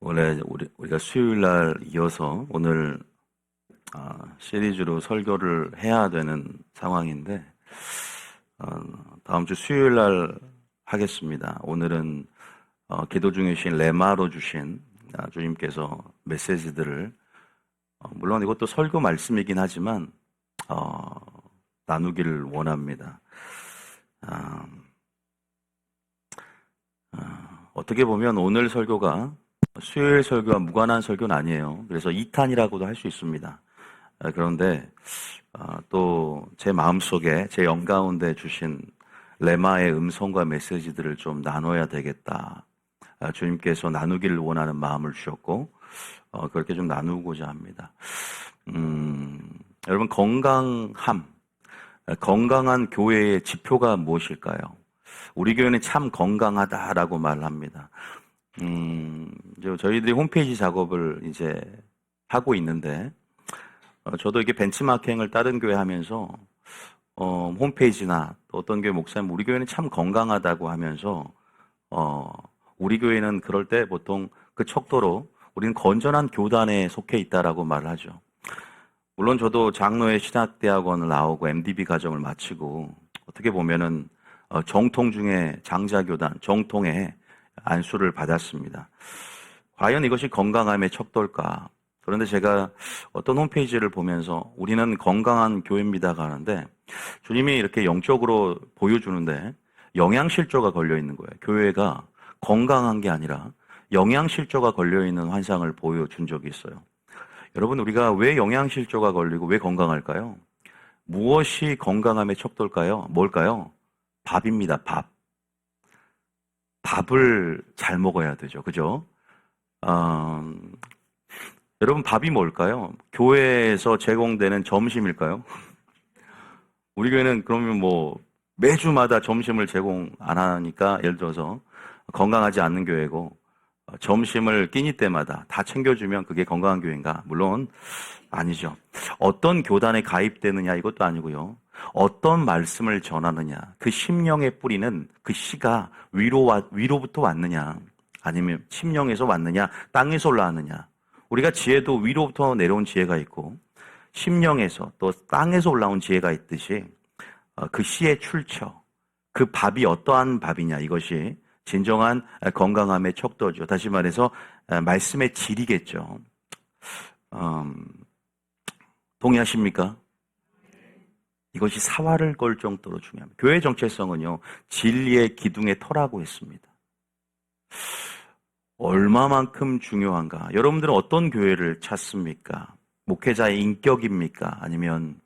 원래 우리가 수요일 날 이어서 오늘 시리즈로 설교를 해야 되는 상황인데 다음 주 수요일 날 하겠습니다. 오늘은 기도 중이신 레마로 주신 주님께서 메시지들을 물론 이것도 설교 말씀이긴 하지만 나누기를 원합니다. 어떻게 보면 오늘 설교가 수요일 설교와 무관한 설교는 아니에요. 그래서 2탄이라고도 할 수 있습니다. 그런데 또 제 마음속에 제 영가운데 주신 레마의 음성과 메시지들을 좀 나눠야 되겠다. 주님께서 나누기를 원하는 마음을 주셨고 그렇게 좀 나누고자 합니다. 여러분 건강한 교회의 지표가 무엇일까요? 우리 교회는 참 건강하다라고 말합니다. 저희들이 홈페이지 작업을 이제 하고 있는데, 저도 이게 벤치마킹을 다른 교회 하면서, 홈페이지나 또 어떤 교회 목사님, 우리 교회는 참 건강하다고 하면서, 우리 교회는 그럴 때 보통 그 척도로 우리는 건전한 교단에 속해 있다라고 말을 하죠. 물론 저도 장로의 신학대학원을 나오고 MDB 과정을 마치고, 어떻게 보면은, 정통 중에 장자교단, 정통에 안수를 받았습니다. 과연 이것이 건강함의 척도일까? 그런데 제가 어떤 홈페이지를 보면서 우리는 건강한 교회입니다가 하는데 주님이 이렇게 영적으로 보여주는데 영양실조가 걸려있는 거예요. 교회가 건강한 게 아니라 영양실조가 걸려있는 환상을 보여준 적이 있어요. 여러분, 우리가 왜 영양실조가 걸리고 왜 건강할까요? 무엇이 건강함의 척도일까요? 뭘까요? 밥입니다. 밥을 잘 먹어야 되죠. 그죠? 여러분, 밥이 뭘까요? 교회에서 제공되는 점심일까요? 우리 교회는 그러면 매주마다 점심을 제공 안 하니까 예를 들어서 건강하지 않는 교회고 점심을 끼니 때마다 다 챙겨주면 그게 건강한 교회인가? 물론 아니죠. 어떤 교단에 가입되느냐 이것도 아니고요. 어떤 말씀을 전하느냐, 그 심령의 뿌리는 그 씨가 위로부터 왔느냐, 아니면 심령에서 왔느냐, 땅에서 올라왔느냐. 우리가 지혜도 위로부터 내려온 지혜가 있고, 심령에서 또 땅에서 올라온 지혜가 있듯이, 그 씨의 출처, 그 밥이 어떠한 밥이냐, 이것이 진정한 건강함의 척도죠. 다시 말해서, 말씀의 질이겠죠. 동의하십니까? 이것이 사활을 걸 정도로 중요합니다. 교회 정체성은요, 진리의 기둥에 터라고 했습니다. 얼마만큼 중요한가? 여러분들은 어떤 교회를 찾습니까? 목회자의 인격입니까? 아니면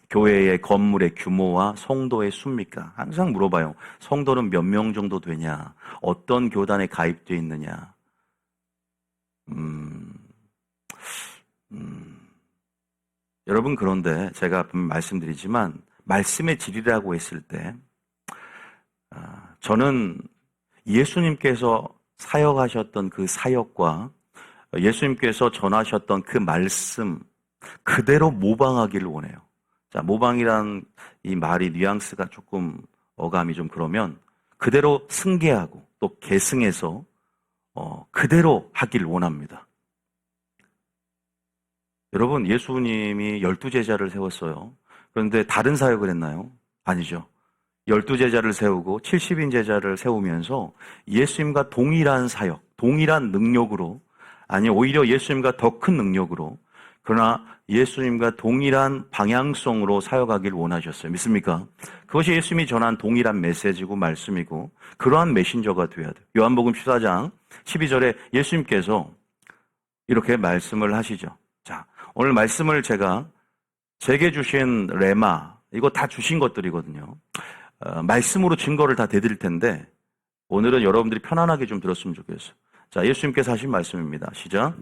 교회의 건물의 규모와 성도의 수입니까? 항상 물어봐요. 성도는 몇 명 정도 되냐? 어떤 교단에 가입되어 있느냐? 여러분, 그런데 제가 말씀드리지만 말씀의 질이라고 했을 때 저는 예수님께서 사역하셨던 그 사역과 예수님께서 전하셨던 그 말씀 그대로 모방하기를 원해요. 자, 모방이란 이 말이 뉘앙스가 조금 어감이 좀 그러면 그대로 승계하고 또 계승해서 그대로 하길 원합니다. 여러분, 예수님이 12제자를 세웠어요. 그런데 다른 사역을 했나요? 아니죠. 12제자를 세우고 70인 제자를 세우면서 예수님과 동일한 사역, 동일한 능력으로, 아니 오히려 예수님과 더 큰 능력으로, 그러나 예수님과 동일한 방향성으로 사역하길 원하셨어요. 믿습니까? 그것이 예수님이 전한 동일한 메시지고 말씀이고 그러한 메신저가 되어야 돼요. 요한복음 14장 12절에 예수님께서 이렇게 말씀을 하시죠. 자, 오늘 말씀을 제게 주신 레마, 이거 다 주신 것들이거든요. 말씀으로 증거를 다 대드릴 텐데 오늘은 여러분들이 편안하게 좀 들었으면 좋겠어요. 자, 예수님께서 하신 말씀입니다. 시작.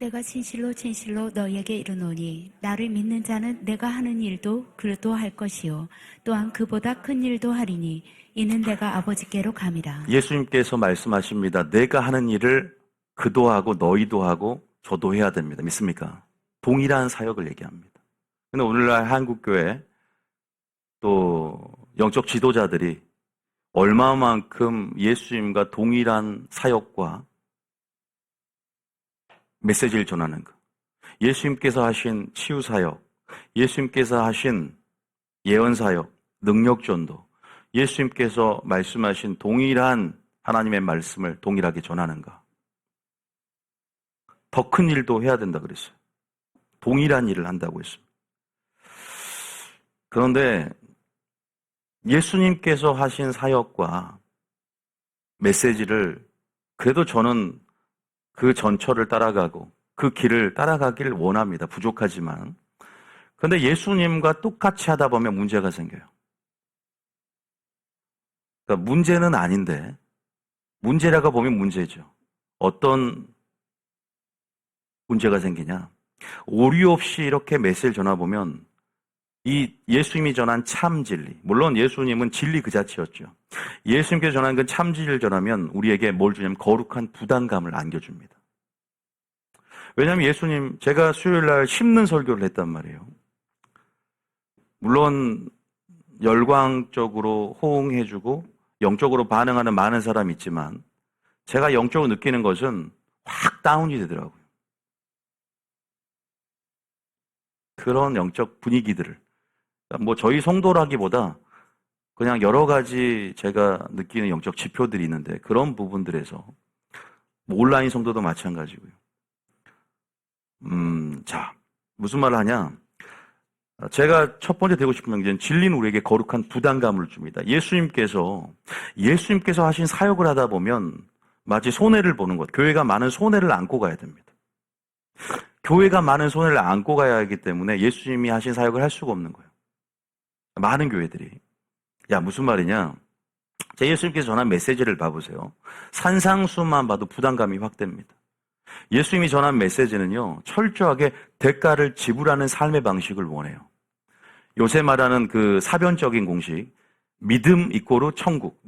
내가 진실로 너에게 이르노니 나를 믿는 자는 내가 하는 일도 그도 할 것이요 또한 그보다 큰 일도 하리니 이는 내가 아버지께로 감이라. 예수님께서 말씀하십니다. 내가 하는 일을 그도 하고 너희도 하고 저도 해야 됩니다. 믿습니까? 동일한 사역을 얘기합니다. 근데 오늘날 한국교회 또 영적 지도자들이 얼마만큼 예수님과 동일한 사역과 메시지를 전하는 것. 예수님께서 하신 치유사역, 예수님께서 하신 예언사역, 능력전도, 예수님께서 말씀하신 동일한 하나님의 말씀을 동일하게 전하는가. 더 큰 일도 해야 된다 그랬어요. 동일한 일을 한다고 했습니다. 그런데 예수님께서 하신 사역과 메시지를 그래도 저는 그 전철을 따라가고 그 길을 따라가길 원합니다. 부족하지만. 그런데 예수님과 똑같이 하다 보면 문제가 생겨요. 그러니까 문제는 아닌데 문제라고 보면 문제죠. 어떤 문제가 생기냐. 오류 없이 이렇게 메시지를 전해보면 이 예수님이 전한 참 진리, 물론 예수님은 진리 그 자체였죠. 예수님께서 전한 그 참 진리를 전하면 우리에게 뭘 주냐면 거룩한 부담감을 안겨줍니다. 왜냐하면 예수님, 제가 수요일 날 심는 설교를 했단 말이에요. 물론 열광적으로 호응해주고 영적으로 반응하는 많은 사람이 있지만 제가 영적으로 느끼는 것은 확 다운이 되더라고요. 그런 영적 분위기들을 뭐 저희 성도라기보다 그냥 여러 가지 제가 느끼는 영적 지표들이 있는데 그런 부분들에서 뭐 온라인 성도도 마찬가지고요. 자, 무슨 말을 하냐? 제가 첫 번째 되고 싶은 명제는 진리는 우리에게 거룩한 부담감을 줍니다. 예수님께서 하신 사역을 하다 보면 마치 손해를 보는 것, 교회가 많은 손해를 안고 가야 됩니다. 교회가 많은 손해를 안고 가야 하기 때문에 예수님이 하신 사역을 할 수가 없는 거예요. 많은 교회들이. 야, 무슨 말이냐? 제 예수님께서 전한 메시지를 봐보세요. 산상수만 봐도 부담감이 확 됩니다. 예수님이 전한 메시지는요, 철저하게 대가를 지불하는 삶의 방식을 원해요. 요새 말하는 그 사변적인 공식, 믿음 이꼬르 천국.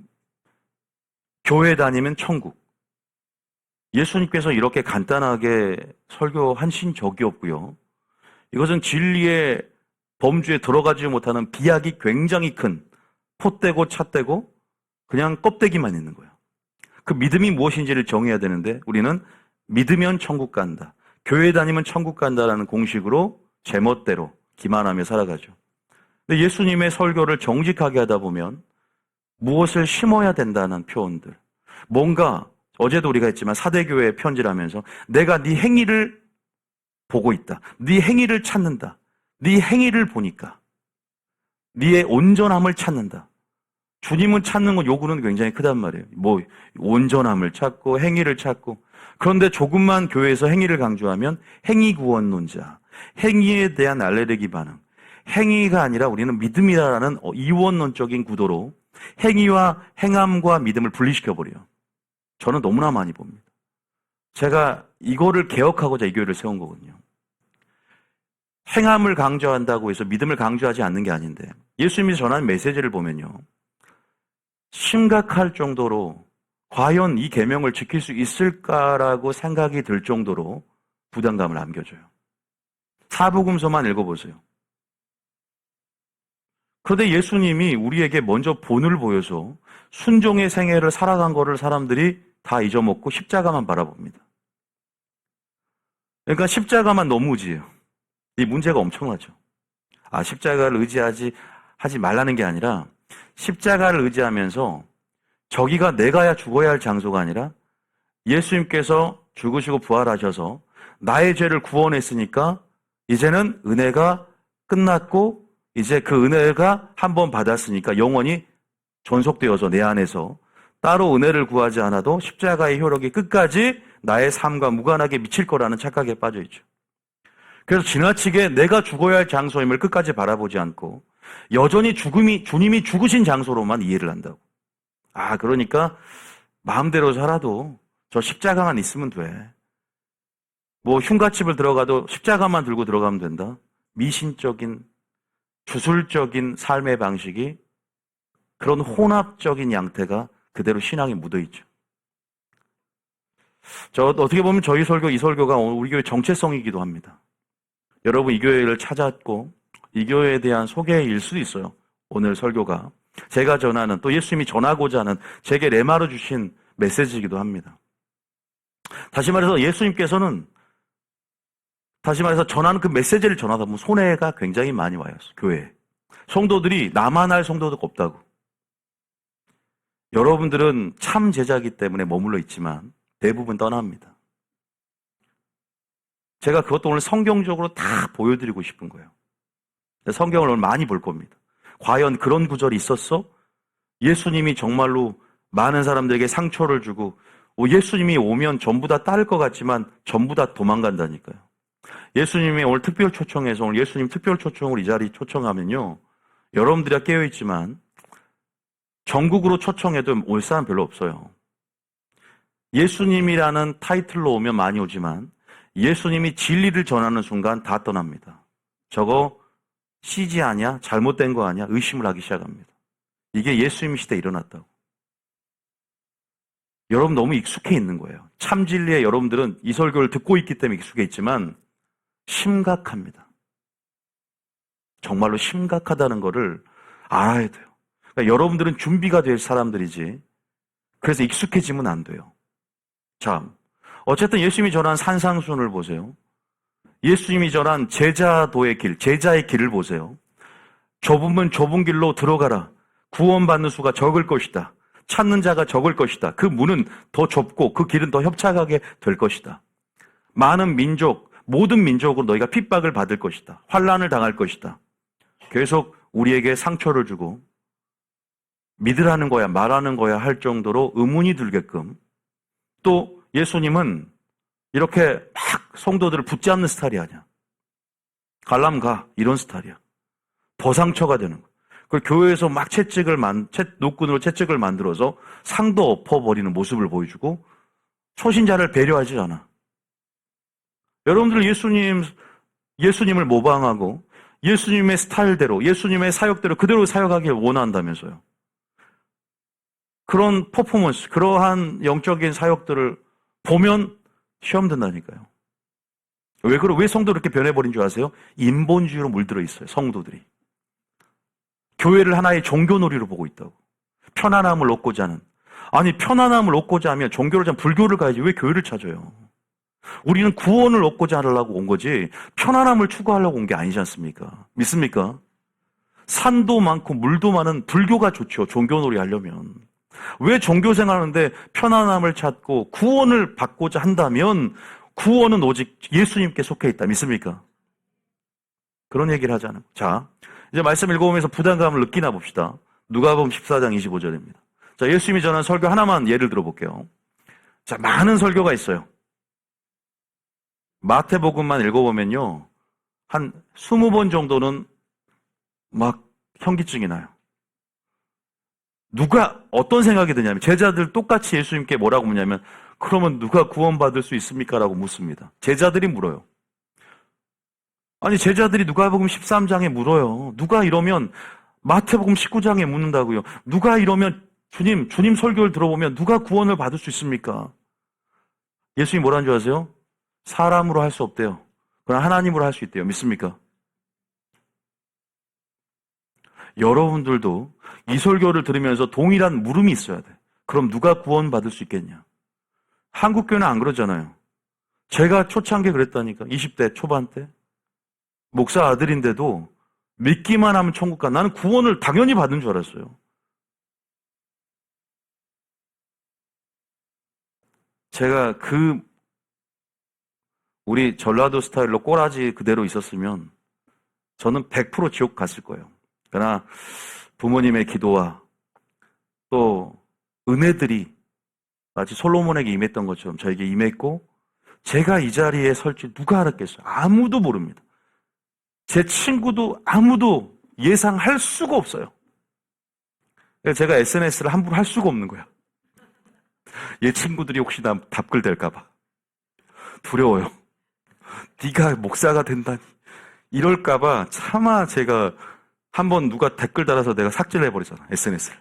교회 다니면 천국. 예수님께서 이렇게 간단하게 설교하신 적이 없고요. 이것은 진리의 범주에 들어가지 못하는 비약이 굉장히 큰 폿대고 찻대고 그냥 껍데기만 있는 거예요. 그 믿음이 무엇인지를 정해야 되는데 우리는 믿으면 천국 간다. 교회 다니면 천국 간다라는 공식으로 제멋대로 기만하며 살아가죠. 근데 예수님의 설교를 정직하게 하다 보면 무엇을 심어야 된다는 표현들. 뭔가 어제도 우리가 했지만 사대교회에 편지를 하면서 내가 네 행위를 보고 있다. 네 행위를 찾는다. 네 행위를 보니까 네의 온전함을 찾는다. 주님은 찾는 건 요구는 굉장히 크단 말이에요. 뭐 온전함을 찾고 행위를 찾고 그런데 조금만 교회에서 행위를 강조하면 행위구원론자, 행위에 대한 알레르기 반응, 행위가 아니라 우리는 믿음이라는 이원론적인 구도로 행위와 행함과 믿음을 분리시켜버려요. 저는 너무나 많이 봅니다. 제가 이거를 개혁하고자 이 교회를 세운 거거든요. 행함을 강조한다고 해서 믿음을 강조하지 않는 게 아닌데 예수님이 전한 메시지를 보면요. 심각할 정도로 과연 이 계명을 지킬 수 있을까라고 생각이 들 정도로 부담감을 안겨줘요. 사복음서만 읽어보세요. 그런데 예수님이 우리에게 먼저 본을 보여서 순종의 생애를 살아간 거를 사람들이 다 잊어먹고 십자가만 바라봅니다. 그러니까 십자가만 너무 의지해요. 이 문제가 엄청나죠. 십자가를 하지 말라는 게 아니라 십자가를 의지하면서 저기가 내가야 죽어야 할 장소가 아니라 예수님께서 죽으시고 부활하셔서 나의 죄를 구원했으니까 이제는 은혜가 끝났고 이제 그 은혜가 한번 받았으니까 영원히 존속되어서 내 안에서 따로 은혜를 구하지 않아도 십자가의 효력이 끝까지 나의 삶과 무관하게 미칠 거라는 착각에 빠져있죠. 그래서 지나치게 내가 죽어야 할 장소임을 끝까지 바라보지 않고 여전히 주님이 죽으신 장소로만 이해를 한다고. 그러니까 마음대로 살아도 저 십자가만 있으면 돼. 뭐 흉가집을 들어가도 십자가만 들고 들어가면 된다. 미신적인 주술적인 삶의 방식이 그런 혼합적인 양태가 그대로 신앙에 묻어있죠. 어떻게 보면 저희 설교, 이 설교가 우리 교회 정체성이기도 합니다. 여러분 이 교회를 찾았고 이 교회에 대한 소개일 수도 있어요. 오늘 설교가 제가 전하는 또 예수님이 전하고자 하는 제게 레마로 주신 메시지이기도 합니다. 다시 말해서 예수님께서는 다시 말해서 전하는 그 메시지를 전하다 보면 손해가 굉장히 많이 와요. 교회에. 성도들이 나만 할 성도도 없다고. 여러분들은 참 제자이기 때문에 머물러 있지만 대부분 떠납니다. 제가 그것도 오늘 성경적으로 다 보여드리고 싶은 거예요. 성경을 오늘 많이 볼 겁니다. 과연 그런 구절이 있었어? 예수님이 정말로 많은 사람들에게 상처를 주고 예수님이 오면 전부 다 따를 것 같지만 전부 다 도망간다니까요. 예수님이 오늘 특별 초청해서 오늘 예수님 특별 초청을 이 자리 초청하면요. 여러분들이 깨어있지만 전국으로 초청해도 올 사람 별로 없어요. 예수님이라는 타이틀로 오면 많이 오지만 예수님이 진리를 전하는 순간 다 떠납니다. 저거 CG 아니야? 잘못된 거 아니야? 의심을 하기 시작합니다. 이게 예수님 시대에 일어났다고. 여러분 너무 익숙해 있는 거예요. 참 진리에 여러분들은 이 설교를 듣고 있기 때문에 익숙해 있지만 심각합니다. 정말로 심각하다는 거를 알아야 돼요. 그러니까 여러분들은 준비가 될 사람들이지 그래서 익숙해지면 안 돼요. 자, 어쨌든 예수님이 전한 산상순을 보세요. 예수님이 전한 제자도의 길, 제자의 길을 보세요. 좁으면 좁은 길로 들어가라. 구원받는 수가 적을 것이다. 찾는 자가 적을 것이다. 그 문은 더 좁고 그 길은 더 협착하게 될 것이다. 많은 민족, 모든 민족으로 너희가 핍박을 받을 것이다. 환난을 당할 것이다. 계속 우리에게 상처를 주고 믿으라는 거야, 말하는 거야 할 정도로 의문이 들게끔 또 예수님은 이렇게 막 성도들을 붙잡는 스타일이 아니야. 갈람 가 이런 스타일이야. 더 상처가 되는 거야. 그 교회에서 막 노끈으로 채찍을 만들어서 상도 엎어버리는 모습을 보여주고 초신자를 배려하지 않아. 여러분들 예수님을 모방하고 예수님의 스타일대로 예수님의 사역대로 그대로 사역하길 원한다면서요. 그런 퍼포먼스, 그러한 영적인 사역들을 보면 시험 든다니까요. 왜 성도를 이렇게 변해버린 줄 아세요? 인본주의로 물들어 있어요, 성도들이. 교회를 하나의 종교놀이로 보고 있다고. 편안함을 얻고자 하는. 아니, 편안함을 얻고자 하면 종교를 좀 불교를 가야지 왜 교회를 찾아요? 우리는 구원을 얻고자 하려고 온 거지 편안함을 추구하려고 온 게 아니지 않습니까? 믿습니까? 산도 많고 물도 많은 불교가 좋죠. 종교놀이 하려면. 왜 종교 생활하는데 편안함을 찾고 구원을 받고자 한다면 구원은 오직 예수님께 속해 있다. 믿습니까? 그런 얘기를 하자는 거예요. 자, 이제 말씀 읽어보면서 부담감을 느끼나 봅시다. 누가복음 14장 25절입니다. 자, 예수님이 전한 설교 하나만 예를 들어볼게요. 자, 많은 설교가 있어요. 마태복음만 읽어보면요. 한 20번 정도는 막 현기증이 나요. 누가 어떤 생각이 드냐면 제자들 똑같이 예수님께 뭐라고 묻냐면 그러면 누가 구원받을 수 있습니까? 라고 묻습니다. 제자들이 물어요. 아니 제자들이 누가복음 13장에 물어요. 누가 이러면 마태복음 19장에 묻는다고요. 누가 이러면 주님 설교를 들어보면 누가 구원을 받을 수 있습니까? 예수님이 뭐라는 줄 아세요? 사람으로 할 수 없대요. 그러나 하나님으로 할 수 있대요. 믿습니까? 여러분들도 이 설교를 들으면서 동일한 물음이 있어야 돼. 그럼 누가 구원받을 수 있겠냐? 한국교회는 안 그러잖아요. 제가 초창기에 그랬다니까. 20대 초반 때. 목사 아들인데도 믿기만 하면 천국 가. 나는 구원을 당연히 받은 줄 알았어요. 제가 우리 전라도 스타일로 꼬라지 그대로 있었으면 저는 100% 지옥 갔을 거예요. 그러나 부모님의 기도와 또 은혜들이 마치 솔로몬에게 임했던 것처럼 저에게 임했고 제가 이 자리에 설지 누가 알았겠어요? 아무도 모릅니다. 제 친구도 아무도 예상할 수가 없어요. 제가 SNS를 함부로 할 수가 없는 거야. 얘 친구들이 혹시 나 답글될까 봐 두려워요. 네가 목사가 된다니 이럴까 봐 차마 제가 한번 누가 댓글 달아서 내가 삭제를 해버리잖아. SNS를.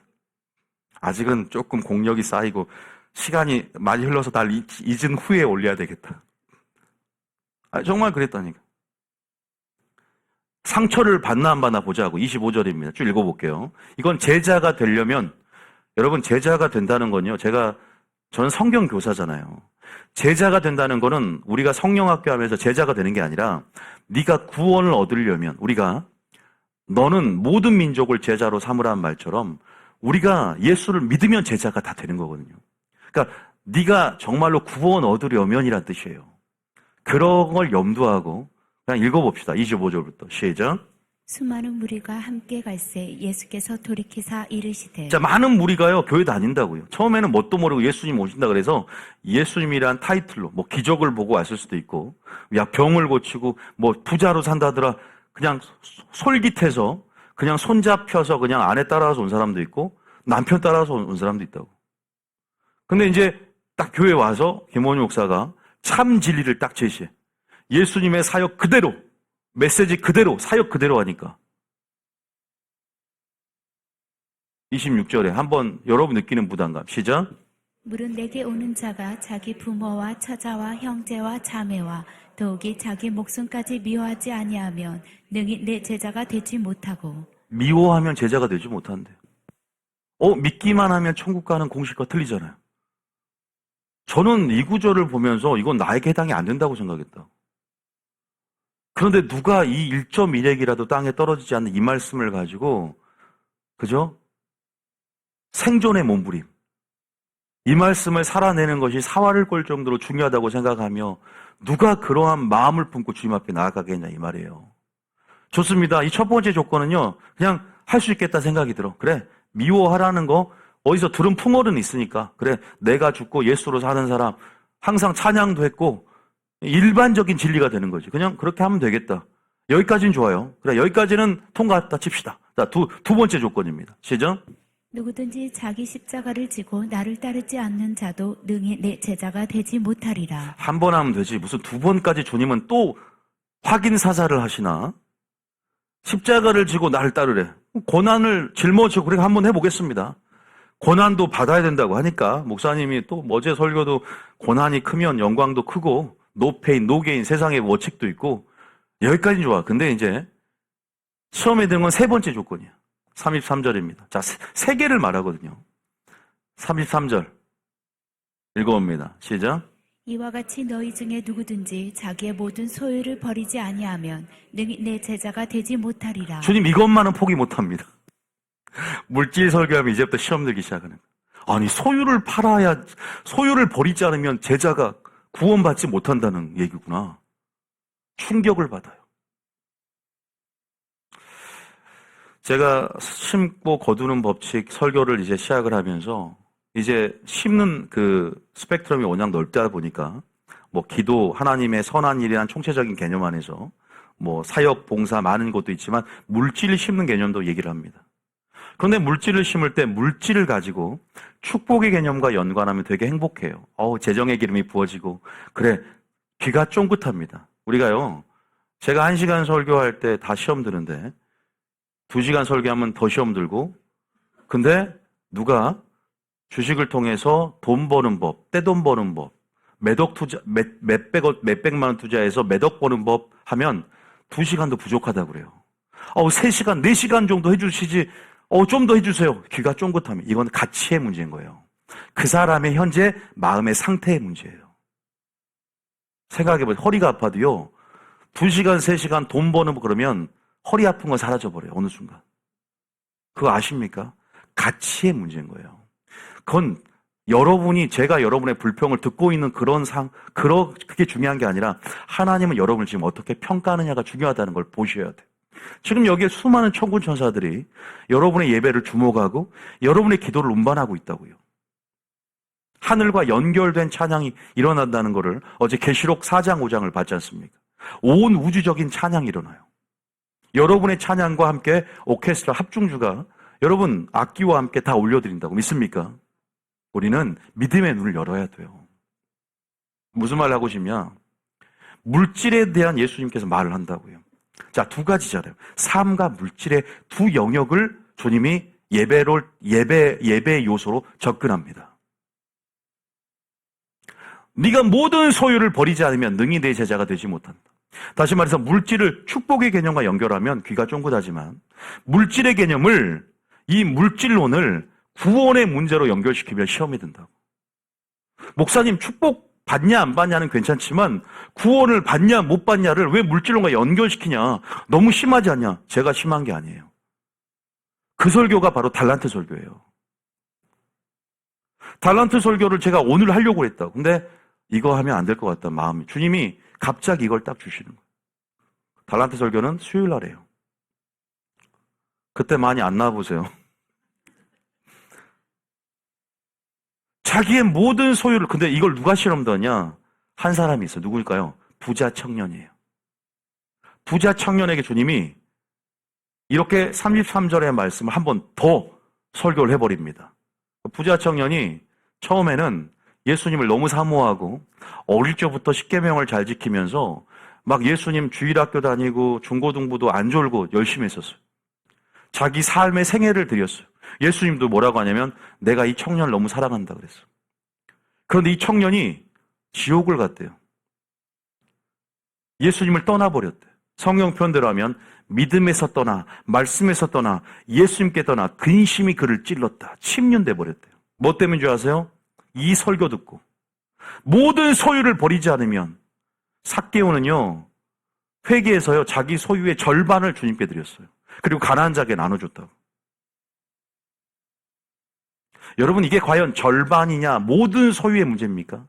아직은 조금 공력이 쌓이고 시간이 많이 흘러서 날 잊은 후에 올려야 되겠다. 정말 그랬다니까. 상처를 받나 안 받나 보자고. 25절입니다. 쭉 읽어볼게요. 이건 제자가 되려면 여러분 제자가 된다는 건요. 저는 성경 교사잖아요. 제자가 된다는 거는 우리가 성령학교 하면서 제자가 되는 게 아니라 네가 구원을 얻으려면 우리가 너는 모든 민족을 제자로 삼으라는 말처럼 우리가 예수를 믿으면 제자가 다 되는 거거든요. 그러니까 네가 정말로 구원 얻으려면이란 뜻이에요. 그런 걸 염두하고 그냥 읽어봅시다. 25절부터 시작. 수많은 무리가 함께 갈새 예수께서 돌이키사 이르시되. 자, 많은 무리가요 교회 다닌다고요. 처음에는 뭣도 모르고 예수님 오신다 그래서 예수님이란 타이틀로 뭐 기적을 보고 왔을 수도 있고, 야 병을 고치고 뭐 부자로 산다더라 그냥 솔깃해서 그냥 손잡혀서 그냥 아내 따라서 온 사람도 있고 남편 따라서 온 사람도 있다고. 근데 이제 딱 교회 와서 김원희 목사가 참 진리를 딱 제시해. 예수님의 사역 그대로, 메시지 그대로, 사역 그대로 하니까. 26절에 한번 여러분 느끼는 부담감. 시작. 물은 내게 오는 자가 자기 부모와 처자와 형제와 자매와 더욱이 자기 목숨까지 미워하지 아니하면 능히 내 제자가 되지 못하고. 미워하면 제자가 되지 못한대. 믿기만 하면 천국 가는 공식과 틀리잖아요. 저는 이 구절을 보면서 이건 나에게 해당이 안 된다고 생각했다. 그런데 누가 이 1.1핵이라도 땅에 떨어지지 않는 이 말씀을 가지고, 그죠? 생존의 몸부림. 이 말씀을 살아내는 것이 사활을 꼴 정도로 중요하다고 생각하며 누가 그러한 마음을 품고 주님 앞에 나아가겠냐 이 말이에요. 좋습니다. 이 첫 번째 조건은요, 그냥 할 수 있겠다 생각이 들어. 그래, 미워하라는 거 어디서 들은 풍월은 있으니까. 그래, 내가 죽고 예수로 사는 사람 항상 찬양도 했고 일반적인 진리가 되는 거지. 그냥 그렇게 하면 되겠다. 여기까지는 좋아요. 그래, 여기까지는 통과했다 칩시다. 자, 두 번째 조건입니다. 시작. 누구든지 자기 십자가를 지고 나를 따르지 않는 자도 능히 내 제자가 되지 못하리라. 한 번 하면 되지 무슨 두 번까지 주님은 또 확인 사살을 하시나? 십자가를 지고 나를 따르래. 고난을 짊어지고 그래 한번 해보겠습니다. 고난도 받아야 된다고 하니까 목사님이 또 어제 설교도 고난이 크면 영광도 크고 no pain, no gain 세상의 원칙도 있고 여기까지는 좋아. 근데 이제 시험에 드는 건 세 번째 조건이야. 33절입니다. 자, 세 개를 말하거든요. 33절 읽어봅니다. 시작. 이와 같이 너희 중에 누구든지 자기의 모든 소유를 버리지 아니하면 능히 내 제자가 되지 못하리라. 주님 이것만은 포기 못합니다. 물질 설교하면 이제부터 시험 들기 시작하는 거예요. 아니 소유를 팔아야, 소유를 버리지 않으면 제자가 구원받지 못한다는 얘기구나. 충격을 받아요. 제가 심고 거두는 법칙 설교를 이제 시작을 하면서 이제 심는 그 스펙트럼이 워낙 넓다 보니까 뭐 기도, 하나님의 선한 일이란 총체적인 개념 안에서 뭐 사역, 봉사 많은 것도 있지만 물질을 심는 개념도 얘기를 합니다. 그런데 물질을 심을 때 물질을 가지고 축복의 개념과 연관하면 되게 행복해요. 재정의 기름이 부어지고 그래 귀가 쫑긋합니다. 우리가요, 제가 1시간 설교할 때 다 시험 드는데 2시간 설교하면 더 시험 들고, 근데 누가 주식을 통해서 돈 버는 법, 떼돈 버는 법, 매덕 투자, 몇백만 원 투자해서 매덕 버는 법 하면 2시간도 부족하다고 그래요. 3시간, 4시간 정도 해주시지, 좀 더 해주세요. 귀가 쫑긋하면. 이건 가치의 문제인 거예요. 그 사람의 현재 마음의 상태의 문제예요. 생각해보세요. 허리가 아파도요, 2시간, 3시간 돈 버는 법 그러면 허리 아픈 건 사라져버려요. 어느 순간. 그거 아십니까? 가치의 문제인 거예요. 그건 여러분이, 제가 여러분의 불평을 듣고 있는 그게 중요한 게 아니라 하나님은 여러분을 지금 어떻게 평가하느냐가 중요하다는 걸 보셔야 돼요. 지금 여기에 수많은 천군 천사들이 여러분의 예배를 주목하고 여러분의 기도를 운반하고 있다고요. 하늘과 연결된 찬양이 일어난다는 것을 어제 계시록 4장 5장을 봤지 않습니까? 온 우주적인 찬양이 일어나요. 여러분의 찬양과 함께 오케스트라 합중주가 여러분 악기와 함께 다 올려드린다고 믿습니까? 우리는 믿음의 눈을 열어야 돼요. 무슨 말 하고 싶냐? 물질에 대한 예수님께서 말을 한다고요. 자, 두 가지잖아요. 삶과 물질의 두 영역을 주님이 예배의 요소로 접근합니다. 네가 모든 소유를 버리지 않으면 능히 내 제자가 되지 못한다. 다시 말해서 물질을 축복의 개념과 연결하면 귀가 쫑긋하지만 물질의 개념을, 이 물질론을 구원의 문제로 연결시키면 시험이 든다고. 목사님 축복 받냐 안 받냐는 괜찮지만 구원을 받냐 못 받냐를 왜 물질론과 연결시키냐. 너무 심하지 않냐. 제가 심한 게 아니에요. 그 설교가 바로 달란트 설교예요. 달란트 설교를 제가 오늘 하려고 했다. 근데 이거 하면 안 될 것 같다 마음이. 주님이 갑자기 이걸 딱 주시는 거예요. 달란트 설교는 수요일 날이에요. 그때 많이 안 나와보세요. 자기의 모든 소유를, 근데 이걸 누가 실험하냐? 한 사람이 있어요. 누구일까요? 부자 청년이에요. 부자 청년에게 주님이 이렇게 33절의 말씀을 한 번 더 설교를 해버립니다. 부자 청년이 처음에는 예수님을 너무 사모하고 어릴 적부터 십계명을 잘 지키면서 막 예수님 주일학교 다니고 중고등부도 안 졸고 열심히 했었어요. 자기 삶의 생애를 드렸어요. 예수님도 뭐라고 하냐면 내가 이 청년을 너무 사랑한다 그랬어요. 그런데 이 청년이 지옥을 갔대요. 예수님을 떠나버렸대요. 성경 표현대로 하면 믿음에서 떠나 말씀에서 떠나 예수님께 떠나 근심이 그를 찔렀다. 침륜돼 버렸대요. 뭐 때문인 줄 아세요? 이 설교 듣고 모든 소유를 버리지 않으면 삭개오는요 회개해서요 자기 소유의 절반을 주님께 드렸어요. 그리고 가난한 자에게 나눠줬다고. 여러분 이게 과연 절반이냐 모든 소유의 문제입니까?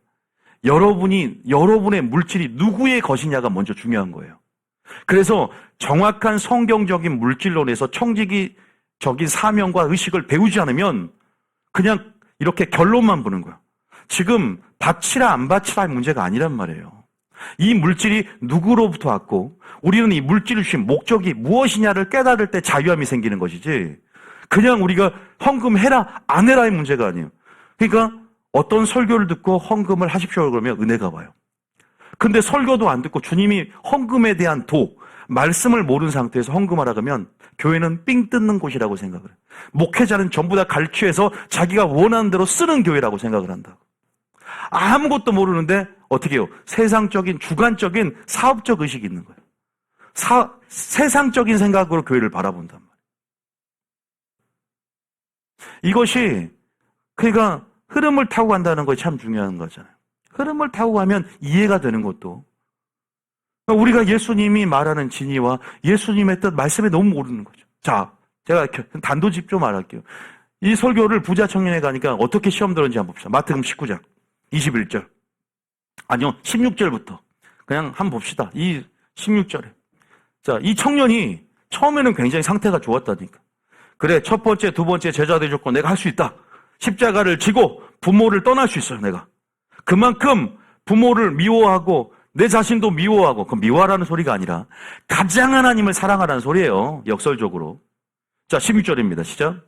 여러분의 물질이 누구의 것이냐가 먼저 중요한 거예요. 그래서 정확한 성경적인 물질론에서 청지기적인 사명과 의식을 배우지 않으면 그냥 이렇게 결론만 보는 거야. 지금 바치라 안 바치라의 문제가 아니란 말이에요. 이 물질이 누구로부터 왔고 우리는 이 물질을 주신 목적이 무엇이냐를 깨달을 때 자유함이 생기는 것이지 그냥 우리가 헌금해라 안 해라의 문제가 아니에요. 그러니까 어떤 설교를 듣고 헌금을 하십시오 그러면 은혜가 와요. 근데 설교도 안 듣고 주님이 헌금에 대한 말씀을 모르는 상태에서 헌금하라 그러면 교회는 삥 뜯는 곳이라고 생각을 해요. 목회자는 전부 다 갈취해서 자기가 원하는 대로 쓰는 교회라고 생각을 한다고. 아무것도 모르는데 어떻게 해요? 세상적인 주관적인 사업적 의식이 있는 거예요. 세상적인 생각으로 교회를 바라본단 말이에요. 이것이 그러니까 흐름을 타고 간다는 것이 참 중요한 거잖아요. 흐름을 타고 가면 이해가 되는 것도 우리가 예수님이 말하는 진리와 예수님의 뜻 말씀에 너무 모르는 거죠. 자, 제가 단도직 좀 말할게요. 이 설교를 부자 청년에 가니까 어떻게 시험 들었는지 한번 봅시다. 마태복음 19장 21절 아니요 16절부터 그냥 한번 봅시다. 이 16절에 자, 이 청년이 처음에는 굉장히 상태가 좋았다니까. 그래 첫 번째 두 번째 제자 되줬고 내가 할 수 있다. 십자가를 지고 부모를 떠날 수 있어요. 내가 그만큼 부모를 미워하고 내 자신도 미워하고, 그 미워하라는 소리가 아니라 가장 하나님을 사랑하라는 소리예요. 역설적으로. 자, 16절입니다. 시작.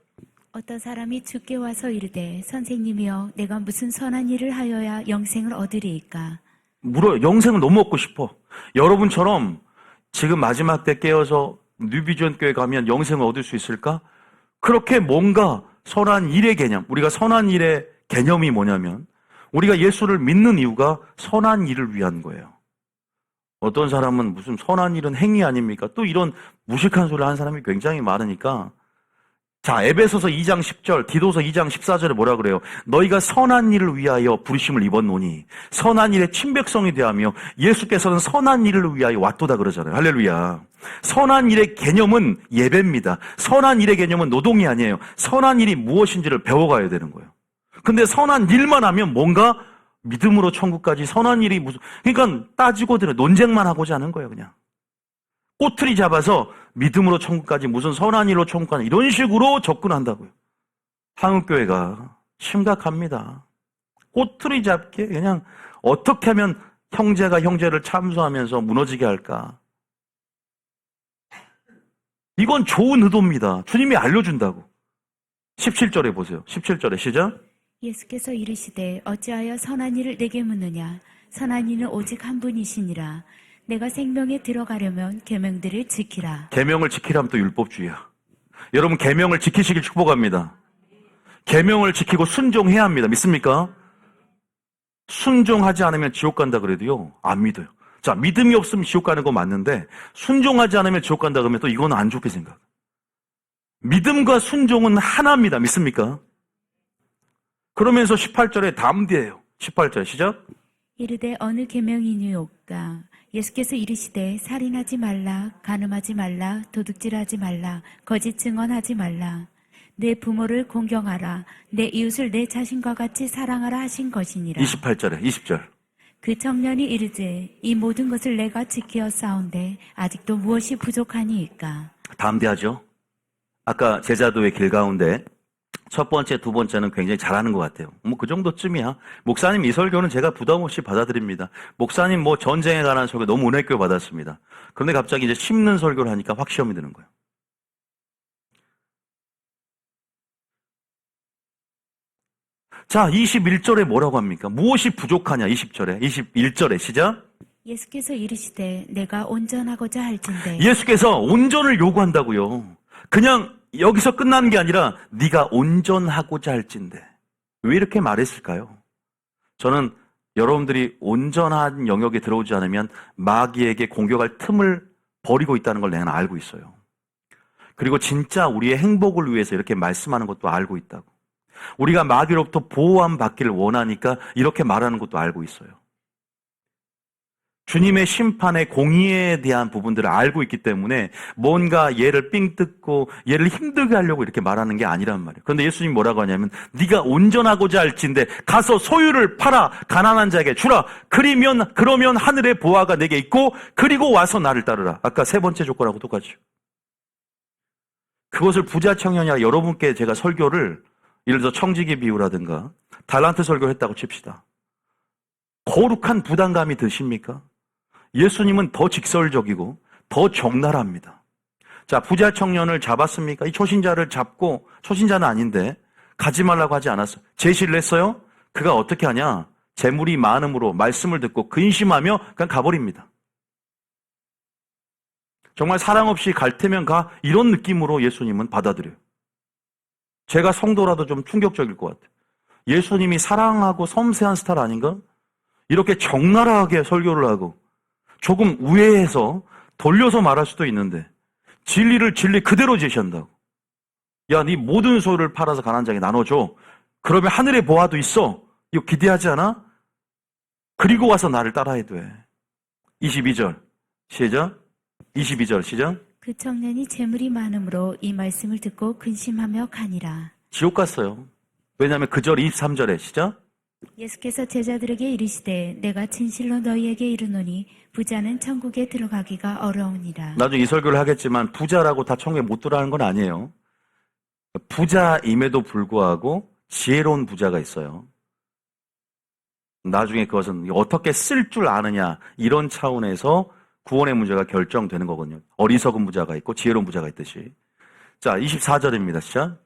어떤 사람이 주께 와서 이르되 선생님이여 내가 무슨 선한 일을 하여야 영생을 얻으리이까? 물어요. 영생을 너무 얻고 싶어. 여러분처럼 지금 마지막 때 깨어서 뉴비전 교회 가면 영생을 얻을 수 있을까? 그렇게 뭔가 선한 일의 개념, 우리가 선한 일의 개념이 뭐냐면 우리가 예수를 믿는 이유가 선한 일을 위한 거예요. 어떤 사람은 무슨 선한 일은 행위 아닙니까? 또 이런 무식한 소리를 하는 사람이 굉장히 많으니까 자, 에베소서 2장 10절, 디도서 2장 14절에 뭐라 그래요? 너희가 선한 일을 위하여 부르심을 입었노니 선한 일의 친백성이 되하며 예수께서는 선한 일을 위하여 왔도다 그러잖아요. 할렐루야. 선한 일의 개념은 예배입니다. 선한 일의 개념은 노동이 아니에요. 선한 일이 무엇인지를 배워가야 되는 거예요. 근데 선한 일만 하면 뭔가 믿음으로 천국까지 선한 일이 무슨, 그러니까 따지고 들어 논쟁만 하고자 하는 거예요, 그냥. 꼬투리 잡아서 믿음으로 천국까지 무슨 선한 일로 천국까지 이런 식으로 접근한다고요. 한국교회가 심각합니다. 꼬투리 잡게 그냥 어떻게 하면 형제가 형제를 참수하면서 무너지게 할까. 이건 좋은 의도입니다. 주님이 알려준다고. 17절에 보세요. 17절에 시작. 예수께서 이르시되 어찌하여 선한 일을 내게 묻느냐? 선한 이는 오직 한 분이시니라. 내가 생명에 들어가려면 계명들을 지키라. 계명을 지키라면 또 율법주의야. 여러분 계명을 지키시길 축복합니다. 계명을 지키고 순종해야 합니다. 믿습니까? 순종하지 않으면 지옥 간다 그래도요. 안 믿어요. 자, 믿음이 없으면 지옥 가는 거 맞는데 순종하지 않으면 지옥 간다 그러면 또 이건 안 좋게 생각. 믿음과 순종은 하나입니다. 믿습니까? 그러면서 18절에 담대해요. 18절 시작. 이르되 어느 계명이니오까? 예수께서 이르시되 살인하지 말라, 간음하지 말라, 도둑질하지 말라, 거짓 증언하지 말라. 내 부모를 공경하라, 내 이웃을 내 자신과 같이 사랑하라 하신 것이니라. 28절에 20절. 그 청년이 이르되 이 모든 것을 내가 지키어 싸운데 아직도 무엇이 부족하니이까? 담대하죠? 아까 제자도의 길 가운데 첫 번째, 두 번째는 굉장히 잘하는 것 같아요. 그 정도쯤이야. 목사님 이 설교는 제가 부담 없이 받아들입니다. 목사님 전쟁에 관한 설교 너무 은혜 교회 받았습니다. 그런데 갑자기 이제 심는 설교를 하니까 확 시험이 드는 거예요. 자, 21절에 뭐라고 합니까? 무엇이 부족하냐? 20절에, 21절에 시작. 예수께서 이르시되 내가 온전하고자 할진대. 예수께서 온전을 요구한다고요. 그냥 여기서 끝나는 게 아니라 네가 온전하고자 할진대. 왜 이렇게 말했을까요? 저는 여러분들이 온전한 영역에 들어오지 않으면 마귀에게 공격할 틈을 버리고 있다는 걸 내가 알고 있어요. 그리고 진짜 우리의 행복을 위해서 이렇게 말씀하는 것도 알고 있다고. 우리가 마귀로부터 보호함 받기를 원하니까 이렇게 말하는 것도 알고 있어요. 주님의 심판의 공의에 대한 부분들을 알고 있기 때문에 뭔가 얘를 삥 뜯고 얘를 힘들게 하려고 이렇게 말하는 게 아니란 말이에요. 그런데 예수님이 뭐라고 하냐면 네가 온전하고자 할진대 가서 소유를 팔아 가난한 자에게 주라. 그러면 하늘의 보화가 내게 있고 그리고 와서 나를 따르라. 아까 세 번째 조건하고 똑같죠. 그것을 부자 청년이라 여러분께 제가 설교를 예를 들어 청지기 비유라든가 달란트 설교를 했다고 칩시다. 거룩한 부담감이 드십니까? 예수님은 더 직설적이고 더 적나라합니다. 자, 부자 청년을 잡았습니까? 이 초신자를 잡고, 초신자는 아닌데 가지 말라고 하지 않았어요. 제시를 했어요? 그가 어떻게 하냐? 재물이 많음으로 말씀을 듣고 근심하며 그냥 가버립니다. 정말 사랑 없이 갈 테면 가, 이런 느낌으로 예수님은 받아들여요. 제가 성도라도 좀 충격적일 것 같아요. 예수님이 사랑하고 섬세한 스타일 아닌가? 이렇게 적나라하게 설교를 하고 조금 우회해서 돌려서 말할 수도 있는데 진리를 진리 그대로 제시한다고. 야, 네 모든 소유를 팔아서 가난한 자에게 나눠줘. 그러면 하늘의 보화도 있어. 이거 기대하지 않아? 그리고 와서 나를 따라야 돼. 22절 시작. 22절 시작. 그 청년이 재물이 많음으로 이 말씀을 듣고 근심하며 가니라. 지옥 갔어요. 왜냐하면 그 절 23절에 시작. 예수께서 제자들에게 이르시되 내가 진실로 너희에게 이르노니 부자는 천국에 들어가기가 어려우니라. 나중에 이 설교를 하겠지만 부자라고 다 천국에 못 들어가는 건 아니에요. 부자임에도 불구하고 지혜로운 부자가 있어요. 나중에 그것은 어떻게 쓸 줄 아느냐 이런 차원에서 구원의 문제가 결정되는 거거든요. 어리석은 부자가 있고 지혜로운 부자가 있듯이. 자, 24절입니다. 시작.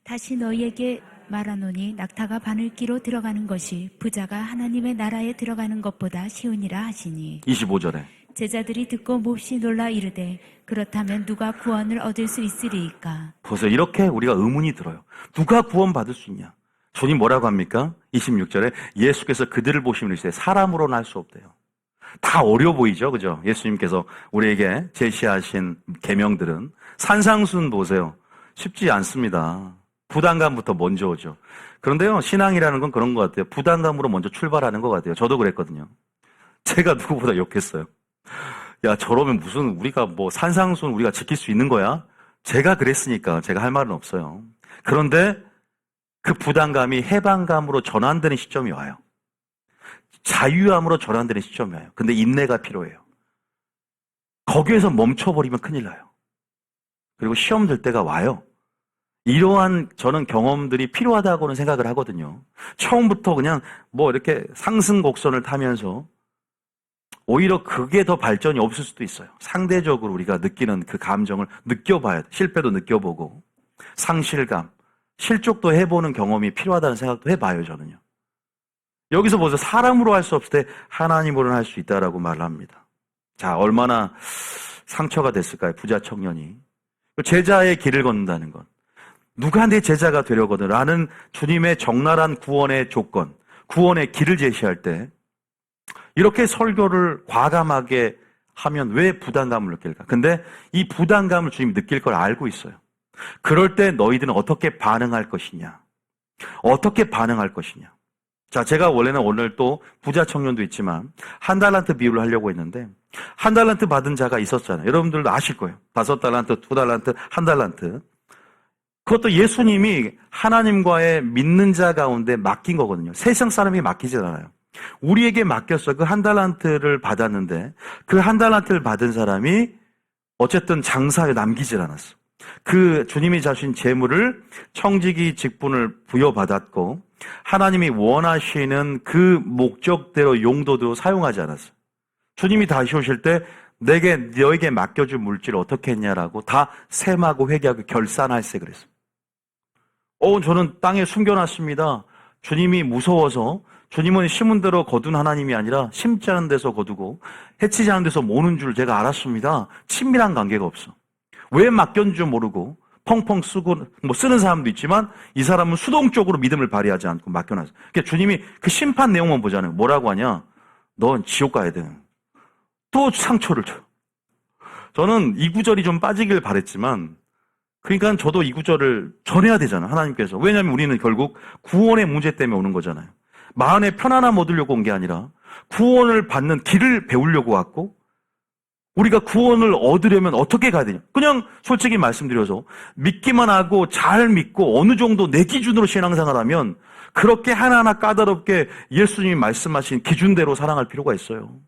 다시 너희에게 말하노니 낙타가 바늘기로 들어가는 것이 부자가 하나님의 나라에 들어가는 것보다 쉬우니라 하시니. 25절에. 제자들이 듣고 몹시 놀라 이르되 그렇다면 누가 구원을 얻을 수 있으리이까? 그래서 이렇게 우리가 의문이 들어요. 누가 구원받을 수 있냐? 주님 뭐라고 합니까? 26절에 예수께서 그들을 보시면 이르시되 사람으로는 할 수 없대요. 다 어려 보이죠, 그죠? 예수님께서 우리에게 제시하신 계명들은 산상수훈 보세요. 쉽지 않습니다. 부담감부터 먼저 오죠. 그런데요, 신앙이라는 건 그런 것 같아요. 부담감으로 먼저 출발하는 것 같아요. 저도 그랬거든요. 제가 누구보다 욕했어요. 야, 저러면 무슨 우리가 산상수훈 우리가 지킬 수 있는 거야? 제가 그랬으니까 제가 할 말은 없어요. 그런데 그 부담감이 해방감으로 전환되는 시점이 와요. 자유함으로 전환되는 시점이 와요. 근데 인내가 필요해요. 거기에서 멈춰버리면 큰일 나요. 그리고 시험 들 때가 와요. 이러한 저는 경험들이 필요하다고는 생각을 하거든요. 처음부터 그냥 이렇게 상승 곡선을 타면서 오히려 그게 더 발전이 없을 수도 있어요. 상대적으로 우리가 느끼는 그 감정을 느껴봐야 돼. 실패도 느껴보고 상실감, 실족도 해보는 경험이 필요하다는 생각도 해봐요, 저는요. 여기서 보세요. 사람으로 할 수 없을 때 하나님으로는 할 수 있다라고 말을 합니다. 자, 얼마나 상처가 됐을까요? 부자 청년이. 제자의 길을 걷는다는 것. 누가 내 제자가 되려거든 라는 주님의 적나라한 구원의 조건, 구원의 길을 제시할 때 이렇게 설교를 과감하게 하면 왜 부담감을 느낄까? 근데 이 부담감을 주님이 느낄 걸 알고 있어요. 그럴 때 너희들은 어떻게 반응할 것이냐? 어떻게 반응할 것이냐? 자, 제가 원래는 오늘 또 부자 청년도 있지만 한 달란트 비유를 하려고 했는데 한 달란트 받은 자가 있었잖아요. 여러분들도 아실 거예요. 5달란트, 2달란트, 한 달란트. 그것도 예수님이 하나님과의 믿는 자 가운데 맡긴 거거든요. 세상 사람이 맡기지 않아요. 우리에게 맡겼어. 그 한 달란트를 받았는데 그 한 달란트를 받은 사람이 어쨌든 장사에 남기질 않았어. 그 주님이 자신 재물을 청지기 직분을 부여받았고 하나님이 원하시는 그 목적대로 용도도 사용하지 않았어요. 주님이 다시 오실 때 너에게 맡겨준 물질을 어떻게 했냐라고 다 셈하고 회개하고 결산할세 그랬어요. 저는 땅에 숨겨놨습니다. 주님이 무서워서 주님은 심은 대로 거둔 하나님이 아니라 심지 않은 데서 거두고 해치지 않은 데서 모는 줄 제가 알았습니다. 친밀한 관계가 없어. 왜 맡겼는 줄 모르고 펑펑 쓰고 쓰는 사람도 있지만 이 사람은 수동적으로 믿음을 발휘하지 않고 맡겨놨어. 그러니까 주님이 그 심판 내용만 보잖아요. 뭐라고 하냐? 넌 지옥 가야 돼. 또 상처를 줘. 저는 이 구절이 좀 빠지길 바랬지만 그러니까 저도 이 구절을 전해야 되잖아요. 하나님께서. 왜냐하면 우리는 결국 구원의 문제 때문에 오는 거잖아요. 마음의 편안함 얻으려고 온 게 아니라 구원을 받는 길을 배우려고 왔고 우리가 구원을 얻으려면 어떻게 가야 되냐. 그냥 솔직히 말씀드려서 믿기만 하고 잘 믿고 어느 정도 내 기준으로 신앙생활하면 그렇게 하나하나 까다롭게 예수님이 말씀하신 기준대로 사랑할 필요가 있어요.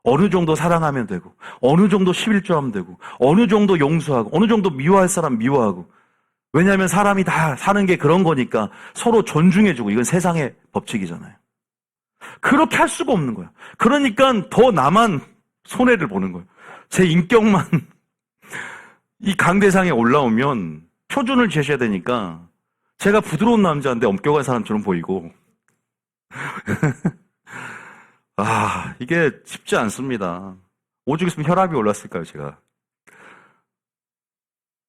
어느 정도 사랑하면 되고 어느 정도 11조하면 되고 어느 정도 용서하고 어느 정도 미워할 사람 미워하고 왜냐하면 사람이 다 사는 게 그런 거니까 서로 존중해주고 이건 세상의 법칙이잖아요. 그렇게 할 수가 없는 거야. 그러니까 더 나만 손해를 보는 거예요. 제 인격만 이 강대상에 올라오면 표준을 제시해야 되니까 제가 부드러운 남자인데 엄격한 사람처럼 보이고 이게 쉽지 않습니다. 오죽 있으면 혈압이 올랐을까요, 제가.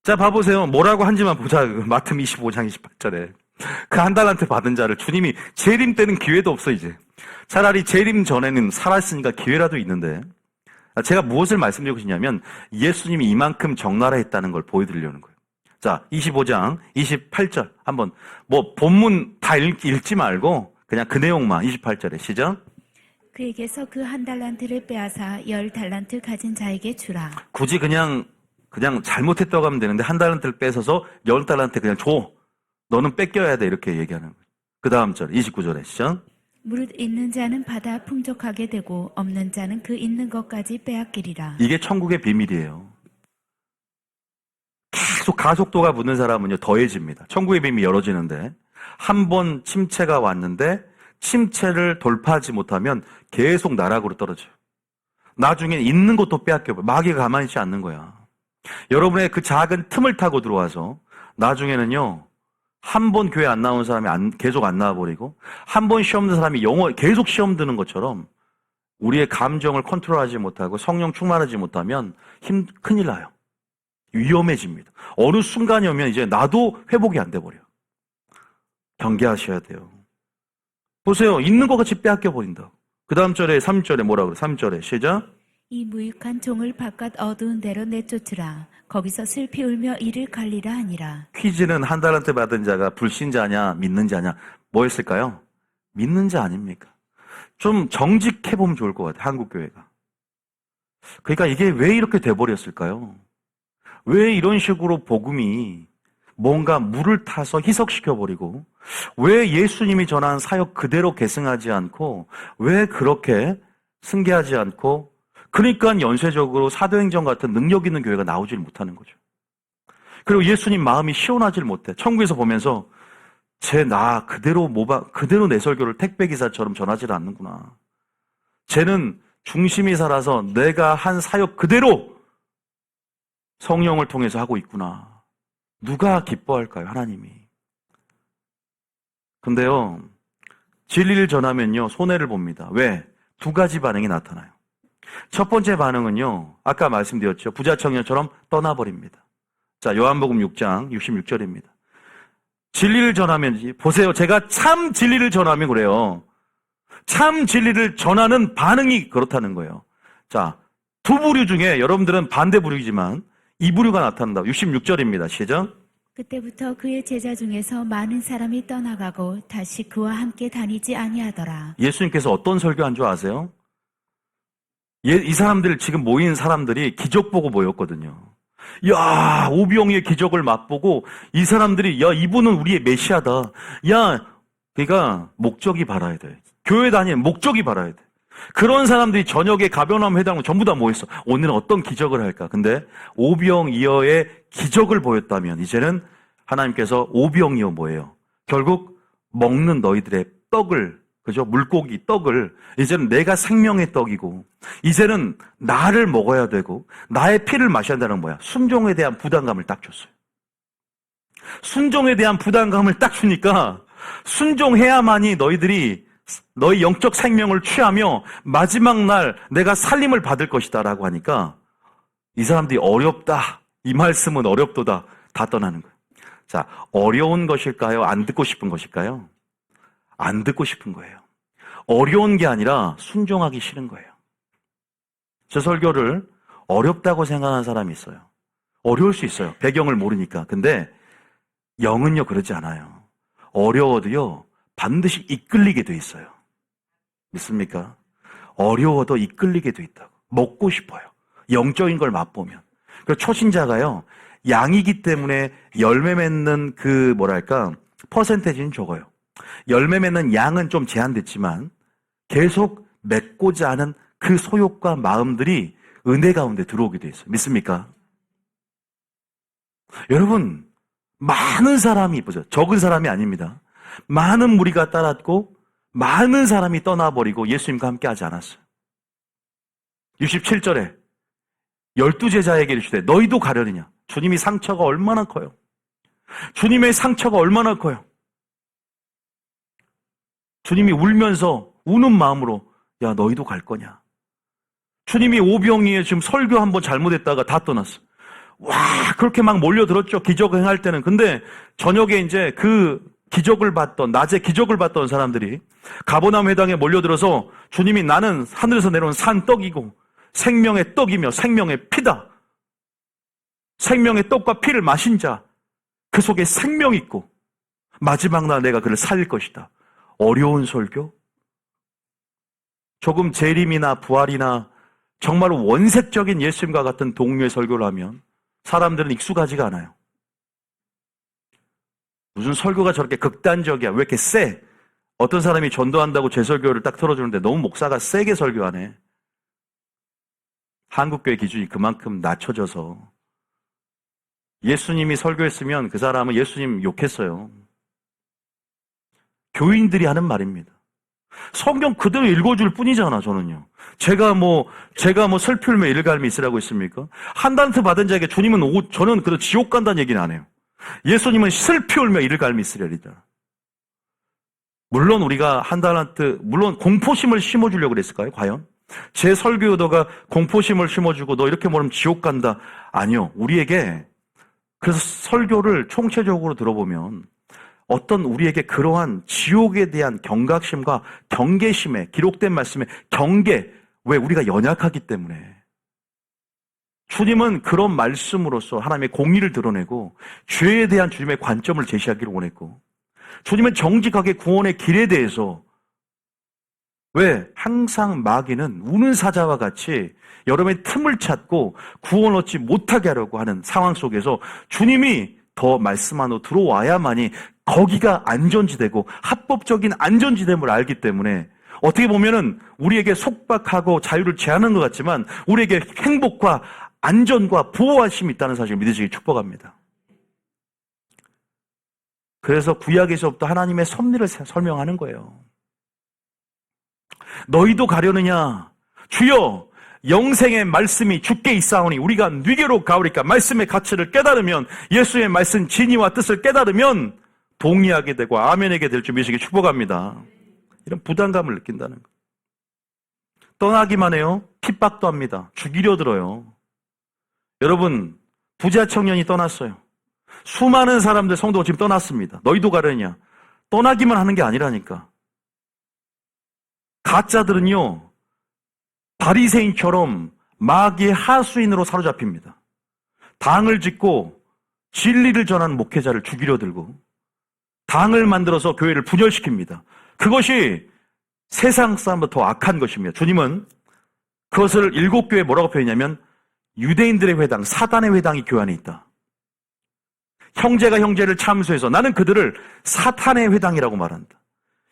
자, 봐보세요. 뭐라고 한지만 보자. 마태 25장 28절에. 그 한 달란트 받은 자를 주님이 재림 때는 기회도 없어, 이제. 차라리 재림 전에는 살았으니까 기회라도 있는데. 제가 무엇을 말씀드리고 싶냐면 예수님이 이만큼 적나라했다는 걸 보여드리려는 거예요. 자, 25장 28절. 한번, 본문 다 읽지 말고 그냥 그 내용만 28절에 시작. 그에게서 그 한 달란트를 빼앗아 10달란트 가진 자에게 주라. 굳이 그냥 잘못했다고 하면 되는데 한 달란트를 뺏어서 10달란트 그냥 줘. 너는 뺏겨야 돼. 이렇게 얘기하는 거예요. 그 다음 절 29절에 시작. 무릇 있는 자는 받아 풍족하게 되고 없는 자는 그 있는 것까지 빼앗기리라. 이게 천국의 비밀이에요. 계속 가속도가 붙는 사람은요 더해집니다. 천국의 비밀이 열어지는데 한 번 침체가 왔는데 침체를 돌파하지 못하면 계속 나락으로 떨어져요. 나중에 있는 것도 빼앗겨버려. 마귀가 가만히 있지 않는 거야. 여러분의 그 작은 틈을 타고 들어와서 나중에는요 한 번 교회 안 나온 사람이 계속 안 나와버리고 한 번 시험 든 사람이 계속 시험 드는 것처럼 우리의 감정을 컨트롤하지 못하고 성령 충만하지 못하면 큰일 나요. 위험해집니다. 어느 순간이 오면 이제 나도 회복이 안 돼버려. 경계하셔야 돼요. 보세요. 있는 것 같이 빼앗겨버린다. 그 다음 절에 3절에 뭐라 그래? 3절에 시작. 이 무익한 종을 바깥 어두운 데로 내쫓으라. 거기서 슬피 울며 이를 갈리라 하니라. 퀴즈는 한 달란트 받은 자가 불신자냐 믿는 자냐 뭐였을까요? 믿는 자 아닙니까? 좀 정직해보면 좋을 것 같아요. 한국교회가. 그러니까 이게 왜 이렇게 돼버렸을까요? 왜 이런 식으로 복음이 뭔가 물을 타서 희석시켜버리고 왜 예수님이 전한 사역 그대로 계승하지 않고 왜 그렇게 승계하지 않고 그러니까 연쇄적으로 사도행전 같은 능력 있는 교회가 나오질 못하는 거죠. 그리고 예수님 마음이 시원하질 못해. 천국에서 보면서 나 그대로 내 설교를 택배기사처럼 전하지 않는구나. 쟤는 중심이 살아서 내가 한 사역 그대로 성령을 통해서 하고 있구나. 누가 기뻐할까요? 하나님이. 근데요, 진리를 전하면요, 손해를 봅니다. 왜? 2가지 반응이 나타나요. 첫 번째 반응은요, 아까 말씀드렸죠. 부자 청년처럼 떠나버립니다. 자, 요한복음 6장 66절입니다. 진리를 전하면, 보세요. 제가 참 진리를 전하면 그래요. 참 진리를 전하는 반응이 그렇다는 거예요. 자, 2부류 중에 여러분들은 반대 부류이지만 이 부류가 나타난다. 66절입니다. 시작. 그때부터 그의 제자 중에서 많은 사람이 떠나가고 다시 그와 함께 다니지 아니하더라. 예수님께서 어떤 설교한 줄 아세요? 이 사람들 지금 모인 사람들이 기적 보고 모였거든요. 야, 오병이의 기적을 맛보고 이 사람들이 야, 이분은 우리의 메시아다. 야, 그러니까 목적이 바라야 돼. 교회 다니는 목적이 바라야 돼. 그런 사람들이 저녁에 가버나움 회당으로 전부 다 모였어. 오늘은 어떤 기적을 할까? 근데 오병이어의 기적을 보였다면 이제는 하나님께서 오병이어 뭐예요? 결국 먹는 너희들의 떡을, 그죠? 물고기 떡을 이제는 내가 생명의 떡이고 이제는 나를 먹어야 되고 나의 피를 마셔야 한다는 거야. 순종에 대한 부담감을 딱 줬어요. 순종에 대한 부담감을 딱 주니까 순종해야만이 너희들이 너희 영적 생명을 취하며 마지막 날 내가 살림을 받을 것이다 라고 하니까 이 사람들이 어렵다, 이 말씀은 어렵도다 다 떠나는 거예요. 자, 어려운 것일까요? 안 듣고 싶은 것일까요? 안 듣고 싶은 거예요. 어려운 게 아니라 순종하기 싫은 거예요. 제 설교를 어렵다고 생각하는 사람이 있어요. 어려울 수 있어요. 배경을 모르니까. 근데 영은요 그러지 않아요. 어려워도요 반드시 이끌리게 돼 있어요. 믿습니까? 어려워도 이끌리게 돼 있다고. 먹고 싶어요. 영적인 걸 맛보면. 그 초신자가요 양이기 때문에 열매 맺는 그 뭐랄까 퍼센테이지는 적어요. 열매 맺는 양은 좀 제한됐지만 계속 맺고자 하는 그 소욕과 마음들이 은혜 가운데 들어오게 돼 있어요. 믿습니까? 여러분, 많은 사람이 보죠. 적은 사람이 아닙니다. 많은 무리가 따랐고 많은 사람이 떠나버리고 예수님과 함께 하지 않았어요. 67절에 12제자에게 이르시되 너희도 가려느냐? 주님이 상처가 얼마나 커요. 주님의 상처가 얼마나 커요. 주님이 울면서 우는 마음으로 야 너희도 갈 거냐. 주님이 오병이에 지금 설교 한번 잘못했다가 다 떠났어. 와 그렇게 막 몰려들었죠. 기적을 행할 때는. 근데 저녁에 이제 그 기적을 봤던 낮에 기적을 봤던 사람들이 가버나움 회당에 몰려들어서 주님이 나는 하늘에서 내려온 산떡이고 생명의 떡이며 생명의 피다. 생명의 떡과 피를 마신 자 그 속에 생명이 있고 마지막 날 내가 그를 살릴 것이다. 어려운 설교? 조금 재림이나 부활이나 정말 원색적인 예수님과 같은 동료의 설교를 하면 사람들은 익숙하지가 않아요. 무슨 설교가 저렇게 극단적이야? 왜 이렇게 세? 어떤 사람이 전도한다고 제 설교를 딱 틀어주는데 너무 목사가 세게 설교하네. 한국교회 기준이 그만큼 낮춰져서 예수님이 설교했으면 그 사람은 예수님 욕했어요. 교인들이 하는 말입니다. 성경 그대로 읽어줄 뿐이잖아, 저는요. 제가 뭐 슬피 울며 일갈미 있으라고 했습니까? 한 달란트 받은 자에게 주님은 저는 그래도 지옥 간다는 얘기는 안 해요. 예수님은 슬피 울며 일갈미 있으려리다. 물론 우리가 한 달란트, 물론 공포심을 심어주려고 그랬을까요, 과연? 제 설교 의도가 공포심을 심어주고 너 이렇게 모르면 지옥 간다. 아니요. 우리에게 그래서 설교를 총체적으로 들어보면 어떤 우리에게 그러한 지옥에 대한 경각심과 경계심에 기록된 말씀에 경계, 왜 우리가 연약하기 때문에 주님은 그런 말씀으로써 하나님의 공의를 드러내고 죄에 대한 주님의 관점을 제시하기를 원했고 주님은 정직하게 구원의 길에 대해서 왜 항상 마귀는 우는 사자와 같이 여러분의 틈을 찾고 구원 얻지 못하게 하려고 하는 상황 속에서 주님이 더 말씀 안으로 들어와야만이 거기가 안전지대고 합법적인 안전지대임을 알기 때문에 어떻게 보면은 우리에게 속박하고 자유를 제한하는 것 같지만 우리에게 행복과 안전과 보호하심이 있다는 사실을 믿으시기 축복합니다. 그래서 구약에서부터 하나님의 섭리를 설명하는 거예요. 너희도 가려느냐? 주여 영생의 말씀이 주께 있사오니 우리가 네게로 가오리까. 말씀의 가치를 깨달으면 예수의 말씀 진리와 뜻을 깨달으면 동의하게 되고 아멘하게 될 줄 믿으시기 축복합니다. 이런 부담감을 느낀다는 거. 떠나기만 해요. 핍박도 합니다. 죽이려 들어요. 여러분 부자 청년이 떠났어요. 수많은 사람들 성도가 지금 떠났습니다. 너희도 가려냐? 떠나기만 하는 게 아니라니까. 가짜들은요 바리새인처럼 마귀의 하수인으로 사로잡힙니다. 당을 짓고 진리를 전하는 목회자를 죽이려 들고 당을 만들어서 교회를 분열시킵니다. 그것이 세상 사람보다 더 악한 것입니다. 주님은 그것을 7교회에 뭐라고 표현하냐면 유대인들의 회당, 사단의 회당이 교회 안에 있다. 형제가 형제를 참수해서 나는 그들을 사탄의 회당이라고 말한다.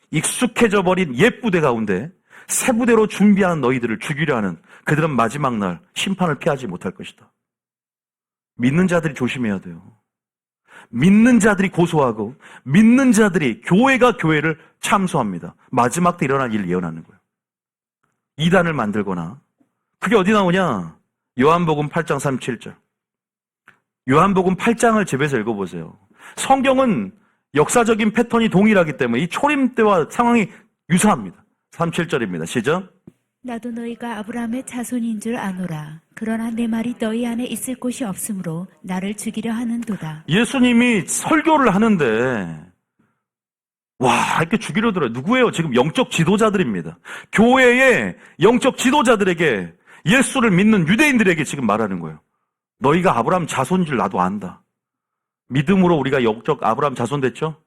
익숙해져 버린 옛 부대 가운데 새 부대로 준비하는 너희들을 죽이려 하는 그들은 마지막 날 심판을 피하지 못할 것이다. 믿는 자들이 조심해야 돼요. 믿는 자들이 고소하고 믿는 자들이 교회가 교회를 참소합니다. 마지막 때 일어날 일을 예언하는 거예요. 이단을 만들거나 그게 어디 나오냐? 요한복음 8장 37절. 요한복음 8장을 집에서 읽어보세요. 성경은 역사적인 패턴이 동일하기 때문에 이 초림 때와 상황이 유사합니다. 37절입니다. 시작. 나도 너희가 아브라함의 자손인 줄 아노라. 그러나 내 말이 너희 안에 있을 곳이 없으므로 나를 죽이려 하는도다. 예수님이 설교를 하는데 와, 이렇게 죽이려 들어요. 누구예요? 지금 영적 지도자들입니다. 교회의 영적 지도자들에게 예수를 믿는 유대인들에게 지금 말하는 거예요. 너희가 아브라함 자손인 줄 나도 안다. 믿음으로 우리가 영적 아브라함 자손 됐죠?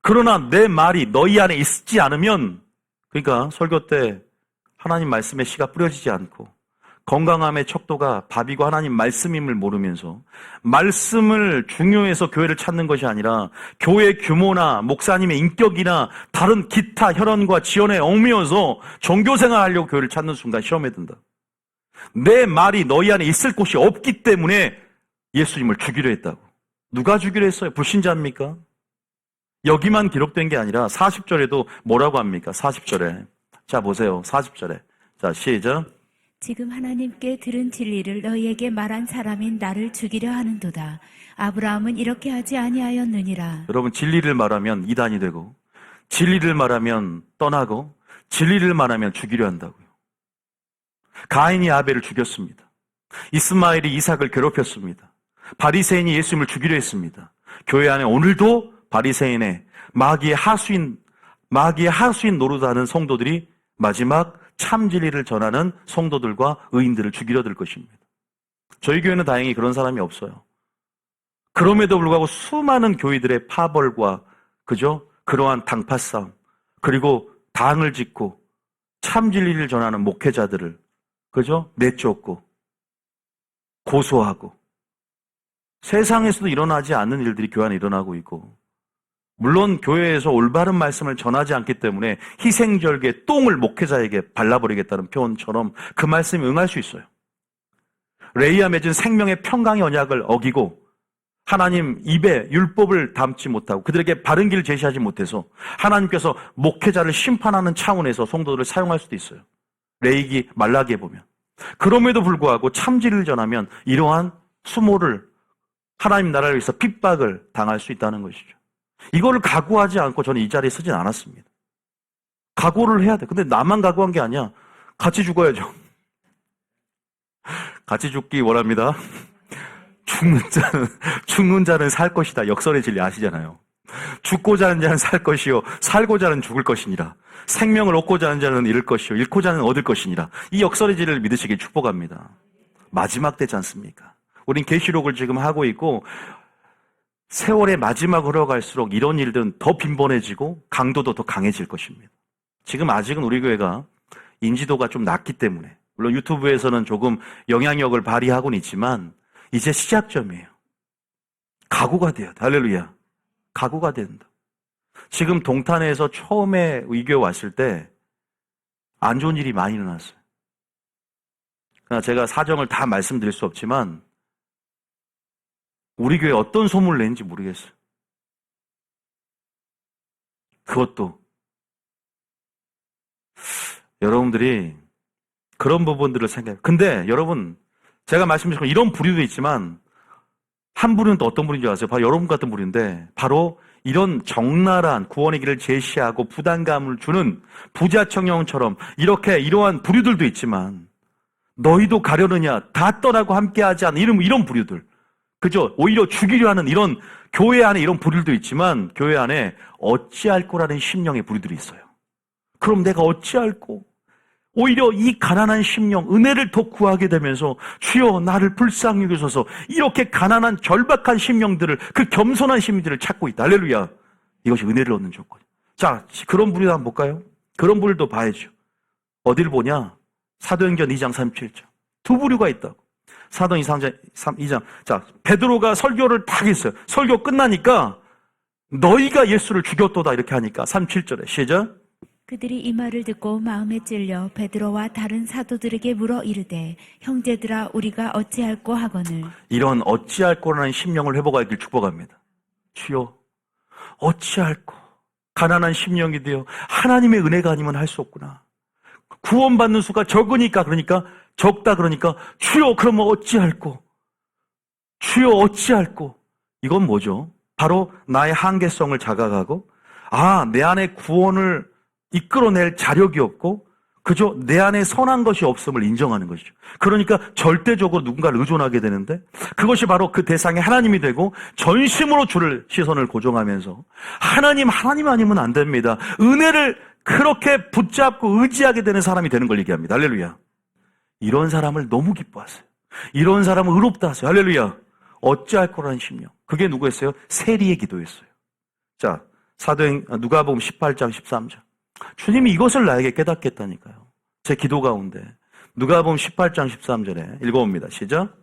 그러나 내 말이 너희 안에 있지 않으면, 그러니까 설교 때 하나님 말씀의 씨가 뿌려지지 않고 건강함의 척도가 밥이고 하나님 말씀임을 모르면서 말씀을 중요해서 교회를 찾는 것이 아니라 교회 규모나 목사님의 인격이나 다른 기타 혈연과 지연에 얽매여서 종교생활 하려고 교회를 찾는 순간 시험에 든다. 내 말이 너희 안에 있을 곳이 없기 때문에 예수님을 죽이려 했다고. 누가 죽이려 했어요? 불신자입니까? 여기만 기록된 게 아니라 40절에도 뭐라고 합니까? 40절에. 자, 보세요. 40절에. 자, 시작. 지금 하나님께 들은 진리를 너희에게 말한 사람인 나를 죽이려 하는도다. 아브라함은 이렇게 하지 아니하였느니라. 여러분, 진리를 말하면 이단이 되고 진리를 말하면 떠나고 진리를 말하면 죽이려 한다고요. 가인이 아벨을 죽였습니다. 이스마엘이 이삭을 괴롭혔습니다. 바리새인이 예수님을 죽이려 했습니다. 교회 안에 오늘도 바리새인의 마귀의 하수인 노릇하는 성도들이 마지막 참 진리를 전하는 성도들과 의인들을 죽이려 들 것입니다. 저희 교회는 다행히 그런 사람이 없어요. 그럼에도 불구하고 수많은 교회들의 파벌과 그죠? 그러한 당파 싸움, 그리고 당을 짓고 참 진리를 전하는 목회자들을 그죠? 내쫓고 고소하고 세상에서도 일어나지 않는 일들이 교회 안에 일어나고 있고, 물론 교회에서 올바른 말씀을 전하지 않기 때문에 희생절개 똥을 목회자에게 발라버리겠다는 표현처럼 그 말씀에 응할 수 있어요. 레이아 맺은 생명의 평강의 언약을 어기고 하나님 입에 율법을 담지 못하고 그들에게 바른 길을 제시하지 못해서 하나님께서 목회자를 심판하는 차원에서 성도들을 사용할 수도 있어요. 레이기 말라기에 보면. 그럼에도 불구하고 참진리를 전하면 이러한 수모를 하나님 나라를 위해서 핍박을 당할 수 있다는 것이죠. 이거를 각오하지 않고 저는 이 자리에 서진 않았습니다. 각오를 해야 돼. 근데 나만 각오한 게 아니야. 같이 죽어야죠. 같이 죽기 원합니다. 죽는 자는 살 것이다. 역설의 진리 아시잖아요. 죽고자 하는 자는 살 것이요 살고자 하는 죽을 것이니라. 생명을 얻고자 하는 자는 잃을 것이요 잃고자 하는 얻을 것이니라. 이 역설의 진리를 믿으시길 축복합니다. 마지막 되지 않습니까? 우린 계시록을 지금 하고 있고 세월의 마지막으로 흘러갈수록 이런 일들은 더 빈번해지고 강도도 더 강해질 것입니다. 지금 아직은 우리 교회가 인지도가 좀 낮기 때문에, 물론 유튜브에서는 조금 영향력을 발휘하고는 있지만 이제 시작점이에요. 각오가 돼야 돼. 할렐루야. 각오가 된다. 지금 동탄에서 처음에 의교에 왔을 때 안 좋은 일이 많이 일어났어요. 그러나 제가 사정을 다 말씀드릴 수 없지만 우리 교회에 어떤 소문을 낸지 모르겠어요. 그것도 여러분들이 그런 부분들을 생각해요. 근데 여러분, 제가 말씀드린 것처럼 이런 부류도 있지만 한 부류는 또 어떤 부류인지 아세요? 바로 여러분 같은 부류인데, 바로 이런 적나라한 구원의 길을 제시하고 부담감을 주는 부자청년처럼 이러한 부류들도 있지만, 너희도 가려느냐, 다 떠나고 함께하지 않는 이런 부류들, 그죠? 오히려 죽이려 하는 이런 교회 안에 이런 부류들도 있지만, 교회 안에 어찌할 거라는 심령의 부류들이 있어요. 그럼 내가 어찌할 거? 오히려 이 가난한 심령, 은혜를 더 구하게 되면서 주여 나를 불쌍히 여기소서, 이렇게 가난한 절박한 심령들을, 그 겸손한 심령들을 찾고 있다. 할렐루야. 이것이 은혜를 얻는 조건. 자, 그런 분이 한번 볼까요? 그런 분들도 봐야죠. 어딜 보냐? 사도행전 2장 37절. 두 부류가 있다고. 사도행전 2장. 자, 베드로가 설교를 딱 했어요. 설교 끝나니까 너희가 예수를 죽였도다 이렇게 하니까 37절에 시작. 그들이 이 말을 듣고 마음에 찔려 베드로와 다른 사도들에게 물어 이르되 형제들아 우리가 어찌할꼬 하거늘. 이런 어찌할꼬라는 심령을 회복하길 축복합니다. 주여 어찌할꼬, 가난한 심령이 되어 하나님의 은혜가 아니면 할 수 없구나. 구원받는 수가 적으니까, 그러니까 적다 그러니까 주여 그러면 어찌할꼬, 주여 어찌할꼬. 이건 뭐죠? 바로 나의 한계성을 자각하고, 내 안에 구원을 이끌어낼 자력이 없고 그저 내 안에 선한 것이 없음을 인정하는 것이죠. 그러니까 절대적으로 누군가를 의존하게 되는데, 그것이 바로 그 대상의 하나님이 되고 전심으로 주를 시선을 고정하면서 하나님 아니면 안 됩니다. 은혜를 그렇게 붙잡고 의지하게 되는 사람이 되는 걸 얘기합니다. 할렐루야. 이런 사람을 너무 기뻐하세요. 이런 사람은 의롭다 하세요. 할렐루야. 어찌할 거라는 심령. 그게 누구였어요? 세리의 기도였어요. 자, 누가복음 18장 13절. 주님이 이것을 나에게 깨닫게 했다니까요. 제 기도 가운데. 누가복음 18장 13절에 읽어봅니다. 시작.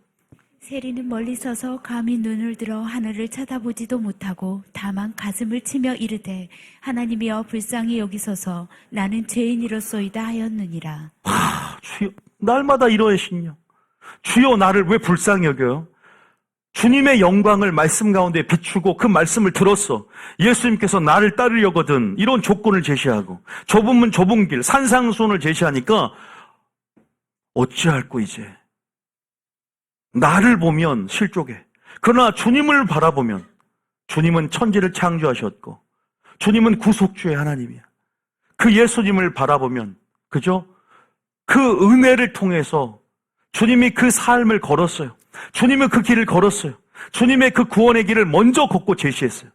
세리는 멀리 서서 감히 눈을 들어 하늘을 쳐다보지도 못하고 다만 가슴을 치며 이르되 하나님이여 불쌍히 여기소서 나는 죄인이로소이다 하였느니라. 주여, 날마다 이러해 심령. 주여 나를 왜 불쌍히 여겨요? 주님의 영광을 말씀 가운데 비추고 그 말씀을 들었어. 예수님께서 나를 따르려거든 이런 조건을 제시하고 좁은 문 좁은 길 산상수훈을 제시하니까 어찌할꼬 이제. 나를 보면 실족해. 그러나 주님을 바라보면 주님은 천지를 창조하셨고 주님은 구속주의 하나님이야. 그 예수님을 바라보면 그죠? 그 은혜를 통해서 주님이 그 삶을 걸었어요. 주님은 그 길을 걸었어요. 주님의 그 구원의 길을 먼저 걷고 제시했어요.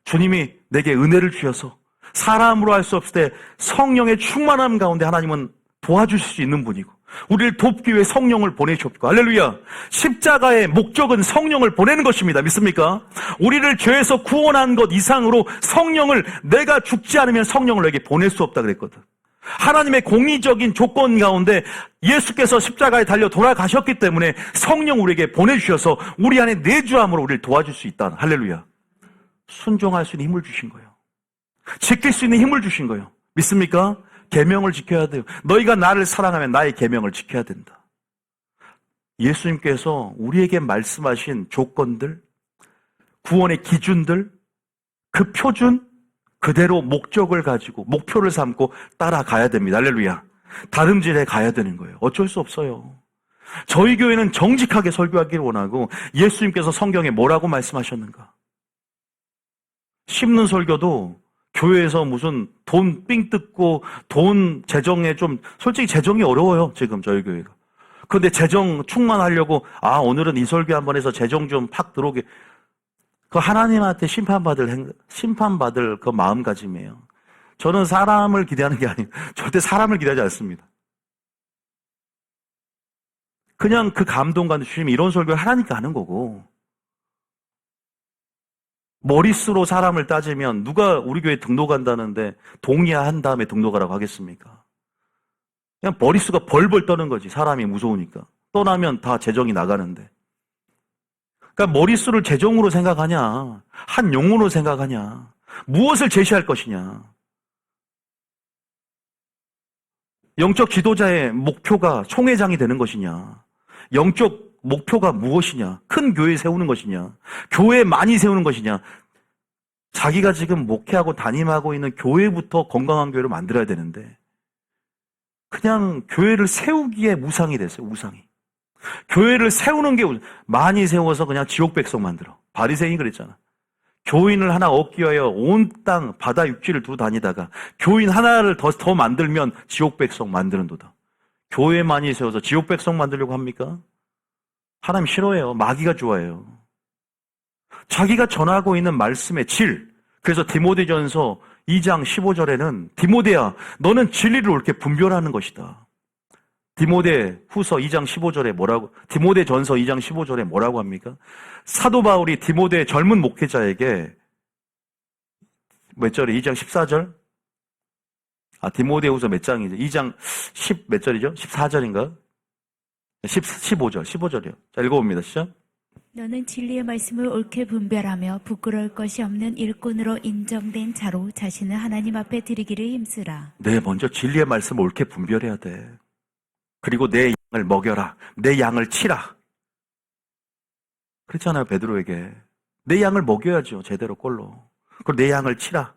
주님이 내게 은혜를 주셔서 사람으로 할 수 없을 때 성령의 충만함 가운데 하나님은 도와주실 수 있는 분이고 우리를 돕기 위해 성령을 보내주셨고, 할렐루야. 십자가의 목적은 성령을 보내는 것입니다. 믿습니까? 우리를 죄에서 구원한 것 이상으로 성령을, 내가 죽지 않으면 성령을 내게 보낼 수 없다 그랬거든. 하나님의 공의적인 조건 가운데 예수께서 십자가에 달려 돌아가셨기 때문에 성령 우리에게 보내주셔서 우리 안에 내주함으로 우리를 도와줄 수 있다. 할렐루야. 순종할 수 있는 힘을 주신 거예요. 지킬 수 있는 힘을 주신 거예요. 믿습니까? 계명을 지켜야 돼요. 너희가 나를 사랑하면 나의 계명을 지켜야 된다. 예수님께서 우리에게 말씀하신 조건들, 구원의 기준들, 그 표준 그대로 목적을 가지고 목표를 삼고 따라가야 됩니다. 할렐루야. 다름질해 가야 되는 거예요. 어쩔 수 없어요. 저희 교회는 정직하게 설교하기를 원하고 예수님께서 성경에 뭐라고 말씀하셨는가? 심는 설교도 교회에서 무슨 돈 삥 뜯고 돈 재정에 좀 솔직히 재정이 어려워요. 지금 저희 교회가. 그런데 재정 충만하려고 오늘은 이 설교 한번 해서 재정 좀 팍 들어오게, 그 하나님한테 심판받을 그 마음가짐이에요. 저는 사람을 기대하는 게 아니에요. 절대 사람을 기대하지 않습니다. 그냥 그 감동과 주님이 이런 설교를 하라니까 하는 거고, 머릿수로 사람을 따지면 누가 우리 교회 등록한다는데 동의한 다음에 등록하라고 하겠습니까? 그냥 머릿수가 벌벌 떠는 거지. 사람이 무서우니까. 떠나면 다 재정이 나가는데. 그러니까 머릿수를 재정으로 생각하냐, 한 용어로 생각하냐, 무엇을 제시할 것이냐. 영적 지도자의 목표가 총회장이 되는 것이냐, 영적 목표가 무엇이냐, 큰 교회 세우는 것이냐, 교회 많이 세우는 것이냐. 자기가 지금 목회하고 담임하고 있는 교회부터 건강한 교회를 만들어야 되는데 그냥 교회를 세우기에 무상이 됐어요. 무상이. 교회를 세우는 게 많이 세워서 그냥 지옥 백성 만들어. 바리새인이 그랬잖아. 교인을 하나 얻기 위하여 온 땅 바다 육지를 두루 다니다가 교인 하나를 더 만들면 지옥 백성 만드는도다. 교회 많이 세워서 지옥 백성 만들려고 합니까? 하나님 싫어해요. 마귀가 좋아해요. 자기가 전하고 있는 말씀의 질. 그래서 디모데전서 2장 15절에는 디모데야, 너는 진리를 옳게 분별하는 것이다. 디모데 후서 2장 15절에 뭐라고, 디모데 전서 2장 15절에 뭐라고 합니까? 사도 바울이 디모데 젊은 목회자에게 몇 절에 2장 14절? 디모데 후서 몇 장이죠? 2장 10 몇 절이죠? 14절인가? 15절이요. 자, 읽어봅니다. 시작. 너는 진리의 말씀을 옳게 분별하며 부끄러울 것이 없는 일꾼으로 인정된 자로 자신을 하나님 앞에 드리기를 힘쓰라. 네, 먼저 진리의 말씀을 옳게 분별해야 돼. 그리고 내 양을 먹여라. 내 양을 치라. 그렇잖아요, 베드로에게. 내 양을 먹여야죠, 제대로 꼴로. 그리고 내 양을 치라.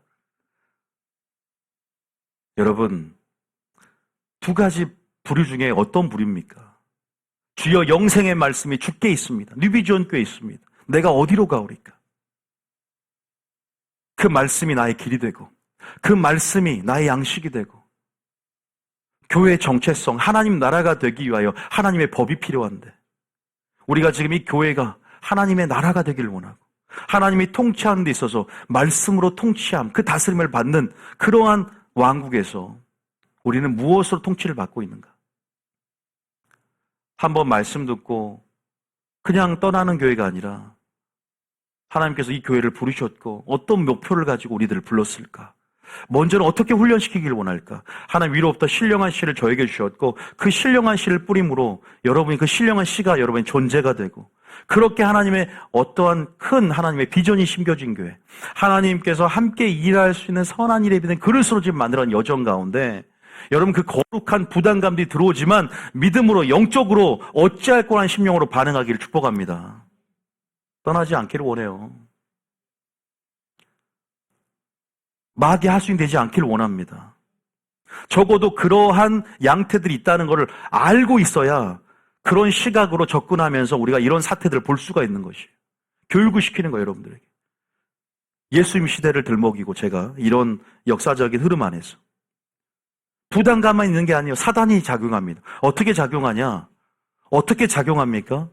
여러분, 두 가지 부류 중에 어떤 부류입니까? 주여 영생의 말씀이 주께 있습니다. 뉴비전교에 있습니다. 내가 어디로 가오리까? 그 말씀이 나의 길이 되고 그 말씀이 나의 양식이 되고 교회의 정체성, 하나님 나라가 되기 위하여 하나님의 법이 필요한데 우리가 지금 이 교회가 하나님의 나라가 되기를 원하고 하나님이 통치하는 데 있어서 말씀으로 통치함, 그 다스림을 받는 그러한 왕국에서 우리는 무엇으로 통치를 받고 있는가? 한번 말씀 듣고 그냥 떠나는 교회가 아니라 하나님께서 이 교회를 부르셨고 어떤 목표를 가지고 우리들을 불렀을까? 먼저는 어떻게 훈련시키기를 원할까? 하나님 위로부터 신령한 씨를 저에게 주셨고 그 신령한 씨를 뿌림으로 여러분이 그 신령한 씨가 여러분의 존재가 되고 그렇게 하나님의 어떠한 큰 하나님의 비전이 심겨진 교회, 하나님께서 함께 일할 수 있는 선한 일에 비된 그릇으로 지금 만들어낸 여정 가운데 여러분 그 거룩한 부담감들이 들어오지만 믿음으로 영적으로 어찌할 거라는 심령으로 반응하기를 축복합니다. 떠나지 않기를 원해요. 마귀 하수인 되지 않기를 원합니다. 적어도 그러한 양태들이 있다는 것을 알고 있어야 그런 시각으로 접근하면서 우리가 이런 사태들을 볼 수가 있는 것이에요. 교육을 시키는 거예요, 여러분들에게. 예수님 시대를 들먹이고 제가 이런 역사적인 흐름 안에서 부담감만 있는 게 아니에요. 사단이 작용합니다. 어떻게 작용하냐? 어떻게 작용합니까?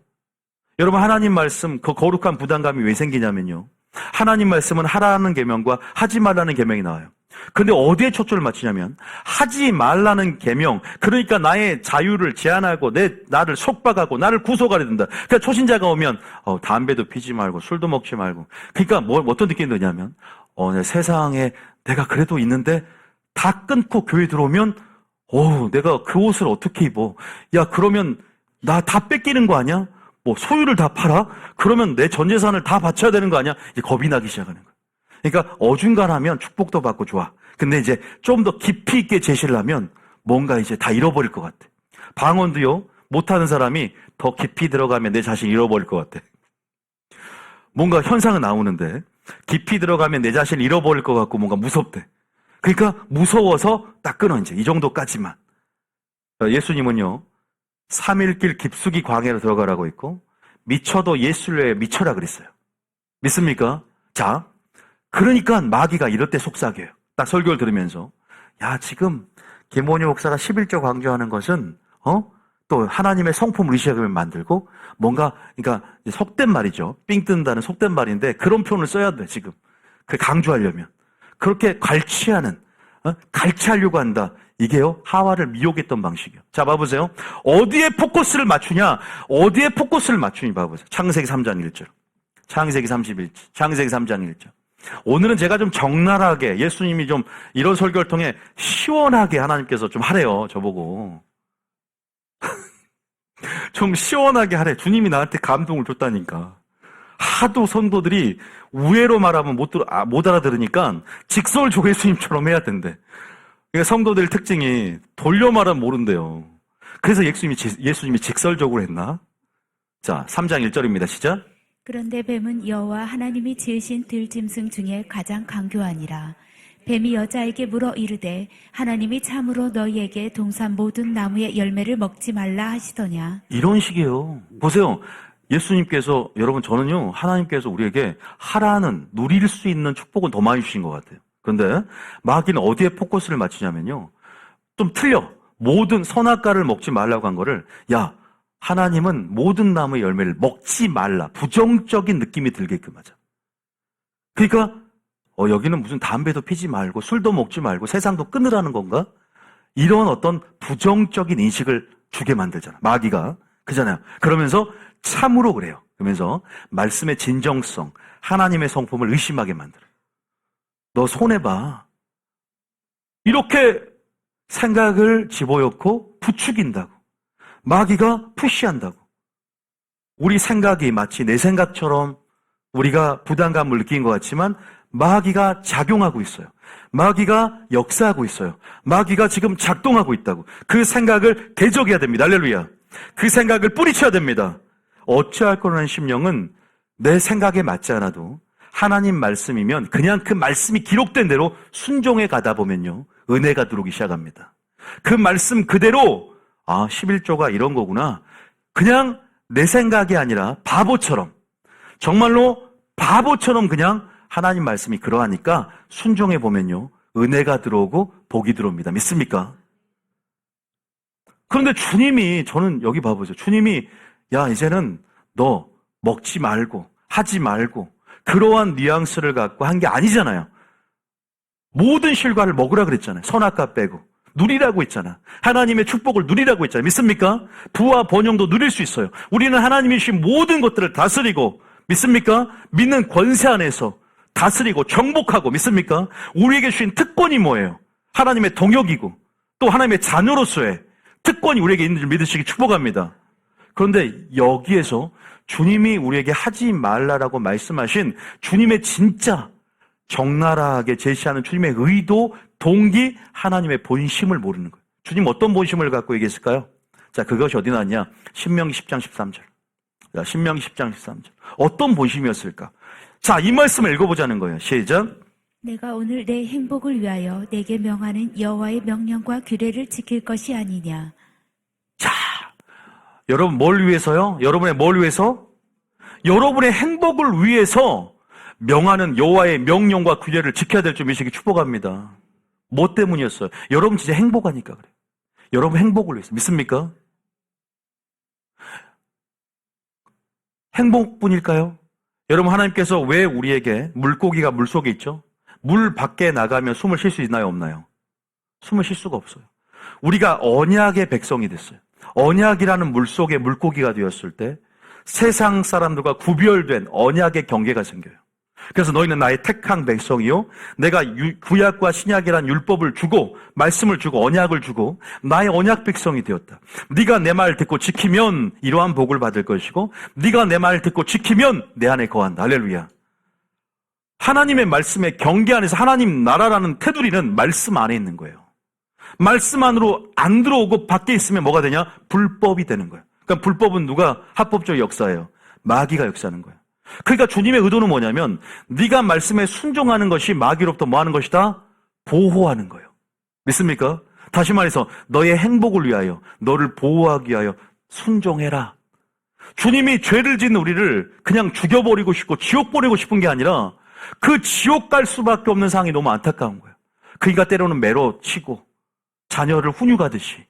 여러분 하나님 말씀 그 거룩한 부담감이 왜 생기냐면요. 하나님 말씀은 하라는 계명과 하지 말라는 계명이 나와요. 근데 어디에 초점을 맞추냐면 하지 말라는 계명, 그러니까 나의 자유를 제한하고 나를 속박하고 나를 구속하려 든다. 그러니까 초신자가 오면 담배도 피지 말고 술도 먹지 말고, 그러니까 어떤 느낌이 드냐면 세상에 내가 그래도 있는데 다 끊고 교회 들어오면 내가 그 옷을 어떻게 입어? 야, 그러면 나 다 뺏기는 거 아니야? 소유를 다 팔아? 그러면 내 전 재산을 다 바쳐야 되는 거 아니야? 이제 겁이 나기 시작하는 거야. 그러니까 어중간하면 축복도 받고 좋아. 근데 이제 좀 더 깊이 있게 제시를 하면 뭔가 이제 다 잃어버릴 것 같아. 방언도요, 못하는 사람이 더 깊이 들어가면 내 자신 잃어버릴 것 같아. 뭔가 현상은 나오는데 깊이 들어가면 내 자신 잃어버릴 것 같고 뭔가 무섭대. 그러니까 무서워서 딱 끊어 이제 이 정도까지만. 예수님은요 3일길 깊숙이 광야로 들어가라고 했고 미쳐도 예수를 미쳐라 그랬어요. 믿습니까? 자, 그러니까 마귀가 이럴 때 속삭여요. 딱 설교를 들으면서 야, 지금 김원효 목사가 11조 강조하는 것은 또 하나님의 성품을 의식하면 만들고 뭔가 그러니까 속된 말이죠. 삥 뜬다는 속된 말인데 그런 표현을 써야 돼 지금. 그 강조하려면. 그렇게 갈취하는, 갈취하려고 한다. 이게요, 하와를 미혹했던 방식이에요. 자, 봐보세요. 어디에 포커스를 맞추냐? 어디에 포커스를 맞추니 봐보세요. 창세기 3장 1절. 창세기 3장 1절. 오늘은 제가 좀 적나라하게, 예수님이 좀 이런 설교를 통해 시원하게 하나님께서 좀 하래요, 저보고. 좀 시원하게 하래. 주님이 나한테 감동을 줬다니까. 하도 성도들이 우회로 말하면 못 알아들으니까 직설조 예수님처럼 해야 된대. 그러니까 성도들 특징이 돌려 말하면 모른대요. 그래서 예수님이 직설적으로 했나? 자, 3장 1절입니다. 시작. 그런데 뱀은 여호와 하나님이 지으신 들짐승 중에 가장 강교하니라. 뱀이 여자에게 물어 이르되 하나님이 참으로 너희에게 동산 모든 나무의 열매를 먹지 말라 하시더냐. 이런 식이에요. 보세요. 예수님께서, 여러분 저는요, 하나님께서 우리에게 하라는, 누릴 수 있는 축복은 더 많이 주신 것 같아요. 그런데 마귀는 어디에 포커스를 맞추냐면요, 좀 틀려. 모든 선악과를 먹지 말라고 한 거를, 야, 하나님은 모든 나무의 열매를 먹지 말라. 부정적인 느낌이 들게끔 하자. 그러니까 여기는 무슨 담배도 피지 말고 술도 먹지 말고 세상도 끊으라는 건가? 이런 어떤 부정적인 인식을 주게 만들잖아. 마귀가. 그잖아요. 그러면서 참으로 그래요. 그러면서 말씀의 진정성, 하나님의 성품을 의심하게 만들어요. 너 손해봐. 이렇게 생각을 집어넣고 부추긴다고. 마귀가 푸시한다고. 우리 생각이 마치 내 생각처럼 우리가 부담감을 느낀 것 같지만 마귀가 작용하고 있어요. 마귀가 역사하고 있어요. 마귀가 지금 작동하고 있다고. 그 생각을 대적해야 됩니다. 할렐루야. 그 생각을 뿌리쳐야 됩니다. 어찌할 거라는 심령은 내 생각에 맞지 않아도 하나님 말씀이면 그냥 그 말씀이 기록된 대로 순종해 가다 보면요. 은혜가 들어오기 시작합니다. 그 말씀 그대로 11조가 이런 거구나. 그냥 내 생각이 아니라 바보처럼 정말로 바보처럼 그냥 하나님 말씀이 그러하니까 순종해 보면요. 은혜가 들어오고 복이 들어옵니다. 믿습니까? 그런데 주님이 저는 여기 봐보세요. 주님이 야 이제는 너 먹지 말고 하지 말고 그러한 뉘앙스를 갖고 한 게 아니잖아요. 모든 실과를 먹으라 그랬잖아요. 선악과 빼고 누리라고 했잖아. 하나님의 축복을 누리라고 했잖아요. 믿습니까? 부와 번영도 누릴 수 있어요. 우리는 하나님이 주신 모든 것들을 다스리고 믿습니까? 믿는 권세 안에서 다스리고 정복하고 믿습니까? 우리에게 주신 특권이 뭐예요? 하나님의 동역이고 또 하나님의 자녀로서의 특권이 우리에게 있는 줄 믿으시기 축복합니다. 그런데 여기에서 주님이 우리에게 하지 말라라고 말씀하신 주님의 진짜 적나라하게 제시하는 주님의 의도, 동기, 하나님의 본심을 모르는 거예요. 주님 어떤 본심을 갖고 얘기했을까요? 자, 그것이 어디 나왔냐? 신명기 10장 13절. 자, 신명기 10장 13절. 어떤 본심이었을까? 자, 이 말씀을 읽어보자는 거예요. 시작. 내가 오늘 내 행복을 위하여 내게 명하는 여호와의 명령과 규례를 지킬 것이 아니냐. 자, 여러분 뭘 위해서요? 여러분의 뭘 위해서? 여러분의 행복을 위해서 명하는 여호와의 명령과 규례를 지켜야 될 줄 믿으시기 축복합니다. 뭐 때문이었어요? 여러분 진짜 행복하니까 그래요. 여러분 행복을 위해서. 믿습니까? 행복뿐일까요? 여러분 하나님께서 왜 우리에게 물고기가 물속에 있죠? 물 밖에 나가면 숨을 쉴 수 있나요? 없나요? 숨을 쉴 수가 없어요. 우리가 언약의 백성이 됐어요. 언약이라는 물속에 물고기가 되었을 때 세상 사람들과 구별된 언약의 경계가 생겨요. 그래서 너희는 나의 택한 백성이요. 내가 구약과 신약이란 율법을 주고 말씀을 주고 언약을 주고 나의 언약 백성이 되었다. 네가 내 말 듣고 지키면 이러한 복을 받을 것이고 네가 내 말 듣고 지키면 내 안에 거한다. 할렐루야. 하나님의 말씀의 경계 안에서 하나님 나라라는 테두리는 말씀 안에 있는 거예요. 말씀 안으로 안 들어오고 밖에 있으면 뭐가 되냐? 불법이 되는 거예요. 그러니까 불법은 누가 합법적 역사예요? 마귀가 역사하는 거예요. 그러니까 주님의 의도는 뭐냐면 네가 말씀에 순종하는 것이 마귀로부터 뭐 하는 것이다? 보호하는 거예요. 믿습니까? 다시 말해서 너의 행복을 위하여 너를 보호하기 위하여 순종해라. 주님이 죄를 짓는 우리를 그냥 죽여버리고 싶고 지옥 보내고 싶은 게 아니라 그 지옥 갈 수밖에 없는 상황이 너무 안타까운 거예요. 그러니까 때로는 매로 치고 자녀를 훈육하듯이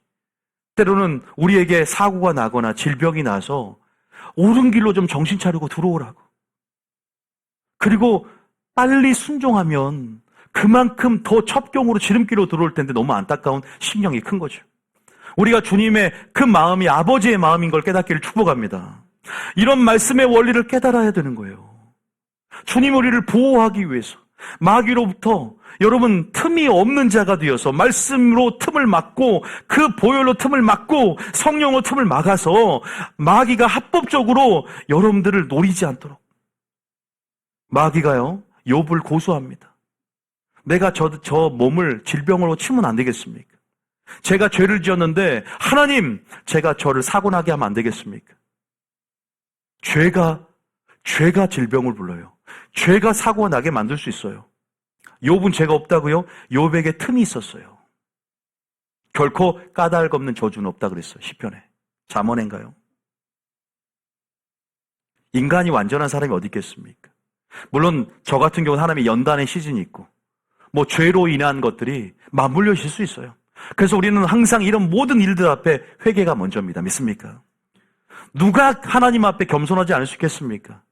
때로는 우리에게 사고가 나거나 질병이 나서 옳은 길로 좀 정신 차리고 들어오라고. 그리고 빨리 순종하면 그만큼 더 첩경으로 지름길로 들어올 텐데 너무 안타까운 심령이 큰 거죠. 우리가 주님의 그 마음이 아버지의 마음인 걸 깨닫기를 축복합니다. 이런 말씀의 원리를 깨달아야 되는 거예요. 주님 우리를 보호하기 위해서 마귀로부터 여러분 틈이 없는 자가 되어서 말씀으로 틈을 막고 그 보혈로 틈을 막고 성령으로 틈을 막아서 마귀가 합법적으로 여러분들을 노리지 않도록. 마귀가요 욥을 고소합니다. 내가 저 몸을 질병으로 치면 안 되겠습니까? 제가 죄를 지었는데 하나님 제가 저를 사고 나게 하면 안 되겠습니까? 죄가 질병을 불러요. 죄가 사고가 나게 만들 수 있어요. 욥은 죄가 없다고요? 욥에게 틈이 있었어요. 결코 까닭 없는 저주는 없다 그랬어요. 시편에. 잠언인가요? 인간이 완전한 사람이 어디 있겠습니까? 물론 저 같은 경우는 하나님의 연단의 시즌이 있고 뭐 죄로 인한 것들이 맞물려 있을 수 있어요. 그래서 우리는 항상 이런 모든 일들 앞에 회개가 먼저입니다. 믿습니까? 누가 하나님 앞에 겸손하지 않을 수 있겠습니까?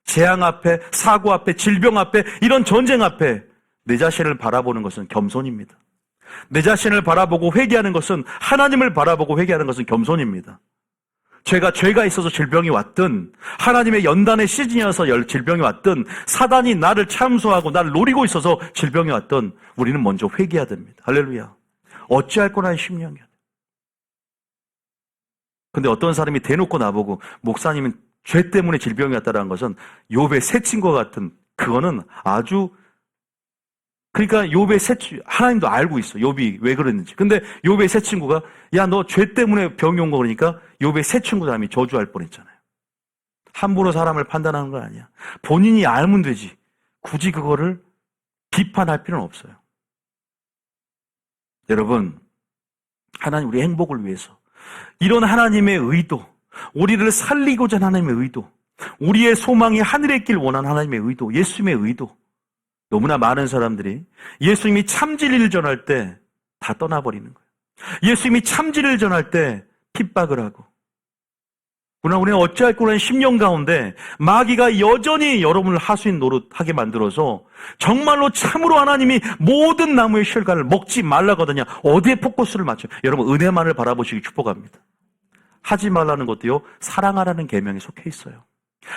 재앙 앞에, 사고 앞에, 질병 앞에, 이런 전쟁 앞에 내 자신을 바라보는 것은 겸손입니다. 내 자신을 바라보고 회개하는 것은, 하나님을 바라보고 회개하는 것은 겸손입니다. 죄가 있어서 질병이 왔든, 하나님의 연단의 시즌이어서 질병이 왔든, 사단이 나를 참소하고 나를 노리고 있어서 질병이 왔든, 우리는 먼저 회개해야 됩니다. 할렐루야. 어찌할 거나의 심령이야. 근데 어떤 사람이 대놓고 나보고 목사님은 죄 때문에 질병이 왔다는 것은 욥의 새 친구와 같은, 그거는 아주, 그러니까 욥의 새 친구, 하나님도 알고 있어. 욥이 왜 그랬는지. 근데 욥의 새 친구가 야, 너 죄 때문에 병이 온 거 그러니까 욥의 새 친구 사람이 저주할 뻔했잖아요. 함부로 사람을 판단하는 건 아니야. 본인이 알면 되지. 굳이 그거를 비판할 필요는 없어요. 여러분, 하나님 우리 행복을 위해서 이런 하나님의 의도, 우리를 살리고자 하는 하나님의 의도, 우리의 소망이 하늘에 있길 원하는 하나님의 의도, 예수님의 의도, 너무나 많은 사람들이 예수님이 참 진리를 전할 때 다 떠나버리는 거예요. 예수님이 참 진리를 전할 때 핍박을 하고, 그러나 우리는 어찌할 거라는 심령 가운데 마귀가 여전히 여러분을 하수인 노릇하게 만들어서 정말로 참으로 하나님이 모든 나무의 실과를 먹지 말라거든요. 어디에 포커스를 맞춰요? 여러분, 은혜만을 바라보시기 축복합니다. 하지 말라는 것도요, 사랑하라는 계명에 속해 있어요.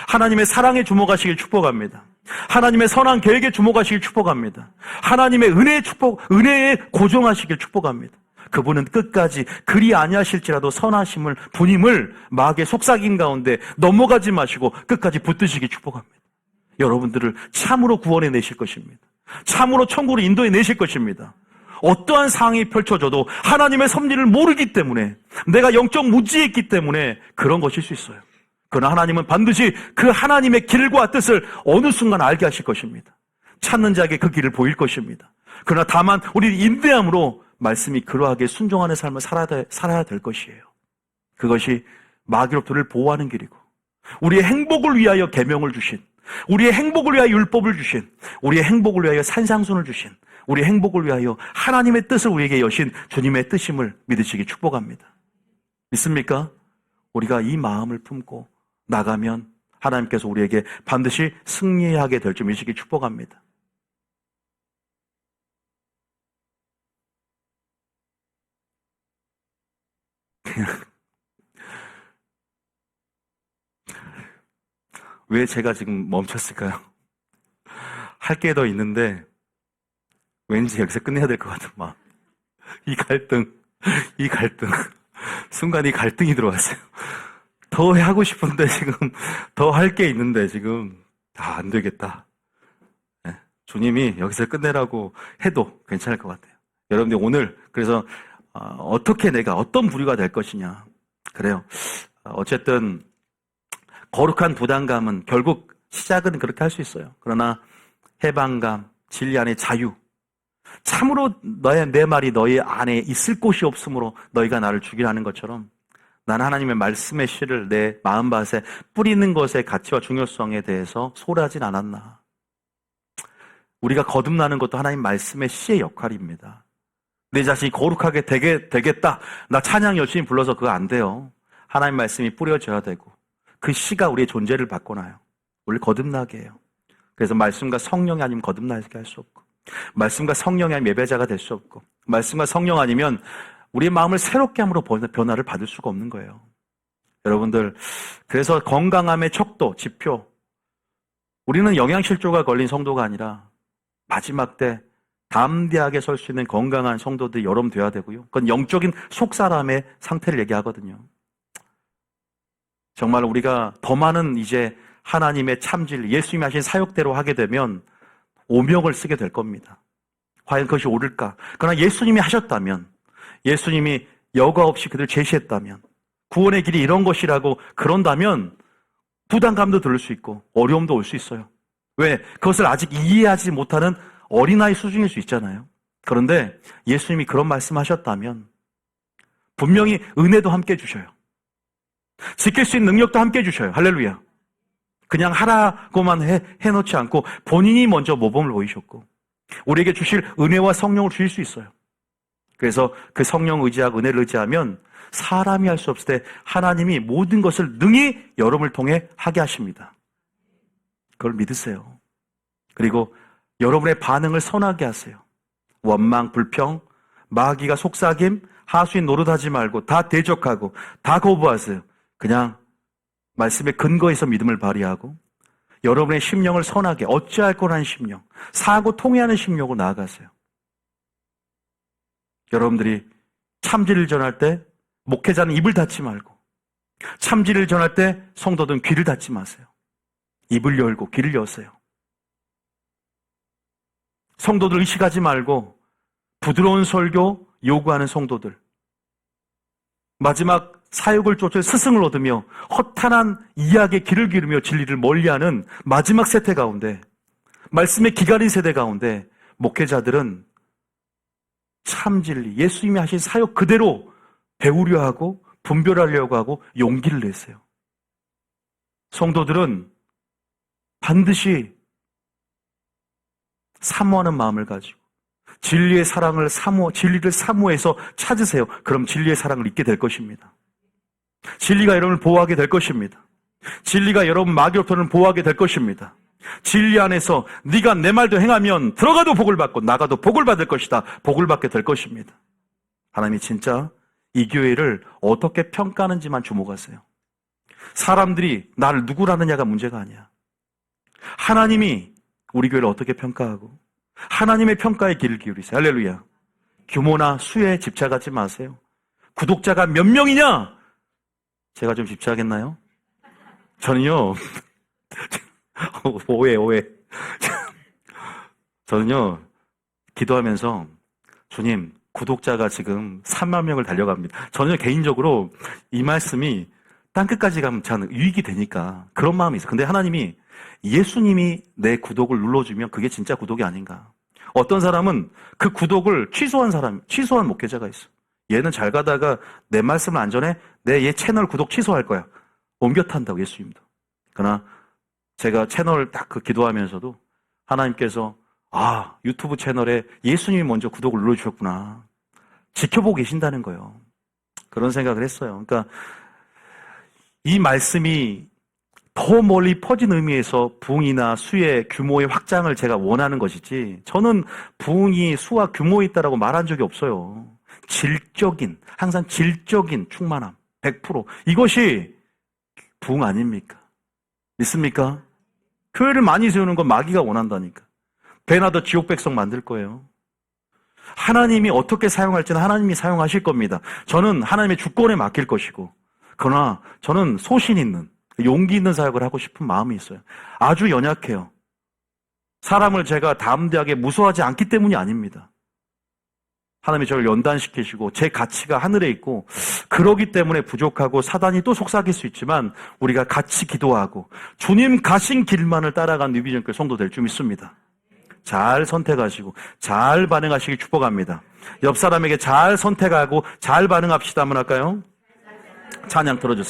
하나님의 사랑에 주목하시길 축복합니다. 하나님의 선한 계획에 주목하시길 축복합니다. 하나님의 은혜의 축복, 은혜에 고정하시길 축복합니다. 그분은 끝까지 그리 아니하실지라도 선하심을, 분임을 마귀의 속삭임 가운데 넘어가지 마시고 끝까지 붙드시기 축복합니다. 여러분들을 참으로 구원해 내실 것입니다. 참으로 천국으로 인도해 내실 것입니다. 어떠한 상황이 펼쳐져도 하나님의 섭리를 모르기 때문에, 내가 영적 무지에 있기 때문에 그런 것일 수 있어요. 그러나 하나님은 반드시 그 하나님의 길과 뜻을 어느 순간 알게 하실 것입니다. 찾는 자에게 그 길을 보일 것입니다. 그러나 다만 우리 인내함으로 말씀이 그러하게 순종하는 삶을 살아야 될 것이에요. 그것이 마귀로부터 우리를 보호하는 길이고, 우리의 행복을 위하여 계명을 주신, 우리의 행복을 위하여 율법을 주신, 우리의 행복을 위하여 산상순을 주신, 우리의 행복을 위하여 하나님의 뜻을 우리에게 여신 주님의 뜻임을 믿으시기 축복합니다. 믿습니까? 우리가 이 마음을 품고 나가면 하나님께서 우리에게 반드시 승리하게 될 줄 믿으시기 축복합니다. 왜 제가 지금 멈췄을까요? 할 게 더 있는데 왠지 여기서 끝내야 될 것 같은 마음. 이 갈등, 순간 이 갈등이 들어왔어요. 더 하고 싶은데 지금 더 할 게 있는데 지금 안 되겠다. 네, 주님이 여기서 끝내라고 해도 괜찮을 것 같아요. 여러분들 오늘 그래서 어떻게 내가 어떤 부류가 될 것이냐. 그래요. 어쨌든 거룩한 부담감은 결국 시작은 그렇게 할 수 있어요. 그러나 해방감, 진리 안의 자유, 참으로 내 말이 너희 안에 있을 곳이 없으므로 너희가 나를 죽이려 하는 것처럼, 나는 하나님의 말씀의 씨를 내 마음밭에 뿌리는 것의 가치와 중요성에 대해서 소홀하진 않았나. 우리가 거듭나는 것도 하나님 말씀의 씨의 역할입니다. 내 자신이 거룩하게 되겠다, 나 찬양 열심히 불러서 그거 안 돼요. 하나님 말씀이 뿌려져야 되고 그 씨가 우리의 존재를 바꿔놔요. 우리를 거듭나게 해요. 그래서 말씀과 성령이 아니면 거듭나게 할 수 없고, 말씀과 성령이 아니면 예배자가 될 수 없고, 말씀과 성령 아니면 우리의 마음을 새롭게 함으로 변화를 받을 수가 없는 거예요. 여러분들, 그래서 건강함의 척도, 지표, 우리는 영양실조가 걸린 성도가 아니라 마지막 때 담대하게 설 수 있는 건강한 성도들이 여러분 돼야 되고요. 그건 영적인 속사람의 상태를 얘기하거든요. 정말 우리가 더 많은 이제 하나님의 참진리, 예수님이 하신 사역대로 하게 되면 오명을 쓰게 될 겁니다. 과연 그것이 옳을까? 그러나 예수님이 하셨다면, 예수님이 여과 없이 그들 제시했다면, 구원의 길이 이런 것이라고 그런다면 부담감도 들 수 있고 어려움도 올 수 있어요. 왜? 그것을 아직 이해하지 못하는 어린아이 수준일 수 있잖아요. 그런데 예수님이 그런 말씀하셨다면 분명히 은혜도 함께 주셔요. 지킬 수 있는 능력도 함께 주셔요. 할렐루야. 그냥 하라고만 해놓지 않고 본인이 먼저 모범을 보이셨고 우리에게 주실 은혜와 성령을 주실 수 있어요. 그래서 그 성령 의지하고 은혜를 의지하면 사람이 할 수 없을 때 하나님이 모든 것을 능히 여러분을 통해 하게 하십니다. 그걸 믿으세요. 그리고 여러분의 반응을 선하게 하세요. 원망, 불평, 마귀가 속삭임, 하수인 노릇하지 말고 다 대적하고 다 거부하세요. 그냥 말씀의 근거에서 믿음을 발휘하고 여러분의 심령을 선하게 어찌할 거라는 심령, 사고 통회하는 심령으로 나아가세요. 여러분들이 참진리를 전할 때 목회자는 입을 닫지 말고 참진리를 전할 때 성도들은 귀를 닫지 마세요. 입을 열고 귀를 여세요. 성도들 의식하지 말고 부드러운 설교 요구하는 성도들, 마지막 사역을 쫓을 스승을 얻으며 허탄한 이야기에 귀를 기르며 진리를 멀리하는 마지막 세대 가운데, 말씀의 기가린 세대 가운데 목회자들은 참 진리, 예수님이 하신 사역 그대로 배우려 하고 분별하려고 하고 용기를 내세요. 성도들은 반드시 사모하는 마음을 가지고 진리의 사랑을 진리를 사모해서 찾으세요. 그럼 진리의 사랑을 잊게 될 것입니다. 진리가 여러분을 보호하게 될 것입니다. 진리가 여러분 마귀로부터는 보호하게 될 것입니다. 진리 안에서 네가 내 말도 행하면 들어가도 복을 받고 나가도 복을 받을 것이다. 복을 받게 될 것입니다. 하나님이 진짜 이 교회를 어떻게 평가하는지만 주목하세요. 사람들이 나를 누구라느냐가 문제가 아니야. 하나님이 우리 교회를 어떻게 평가하고 하나님의 평가에 귀를 기울이세요. 할렐루야. 규모나 수에 집착하지 마세요. 구독자가 몇 명이냐? 제가 좀 집착했나요? 저는요, 오해. 저는요, 기도하면서, 주님, 구독자가 지금 3만 명을 달려갑니다. 저는 개인적으로 이 말씀이 땅끝까지 가면 참 유익이 되니까 그런 마음이 있어요. 근데 하나님이 예수님이 내 구독을 눌러주면 그게 진짜 구독이 아닌가. 어떤 사람은 그 구독을 취소한 목회자가 있어. 얘는 잘 가다가 내 말씀을 안 전해 내 얘 채널 구독 취소할 거야. 옮겨 탄다고 예수님도. 그러나 제가 채널 딱 그 기도하면서도 하나님께서 유튜브 채널에 예수님이 먼저 구독을 눌러주셨구나. 지켜보고 계신다는 거예요. 그런 생각을 했어요. 그러니까 이 말씀이 더 멀리 퍼진 의미에서 부흥이나 수의 규모의 확장을 제가 원하는 것이지, 저는 부흥이 수와 규모에 있다라고 말한 적이 없어요. 항상 질적인 충만함, 100%. 이것이 부흥 아닙니까? 믿습니까? 교회를 많이 세우는 건 마귀가 원한다니까. 배나더 지옥 백성 만들 거예요. 하나님이 어떻게 사용할지는 하나님이 사용하실 겁니다. 저는 하나님의 주권에 맡길 것이고, 그러나 저는 소신 있는, 용기 있는 사역을 하고 싶은 마음이 있어요. 아주 연약해요. 사람을 제가 담대하게 무서워하지 않기 때문이 아닙니다. 하나님이 저를 연단시키시고 제 가치가 하늘에 있고, 그러기 때문에 부족하고 사단이 또 속삭일 수 있지만 우리가 같이 기도하고 주님 가신 길만을 따라간 뉴비전교회 성도 될 줄 믿습니다. 잘 선택하시고 잘 반응하시길 축복합니다. 옆 사람에게 잘 선택하고 잘 반응합시다 한번 할까요? 찬양 들어주세요.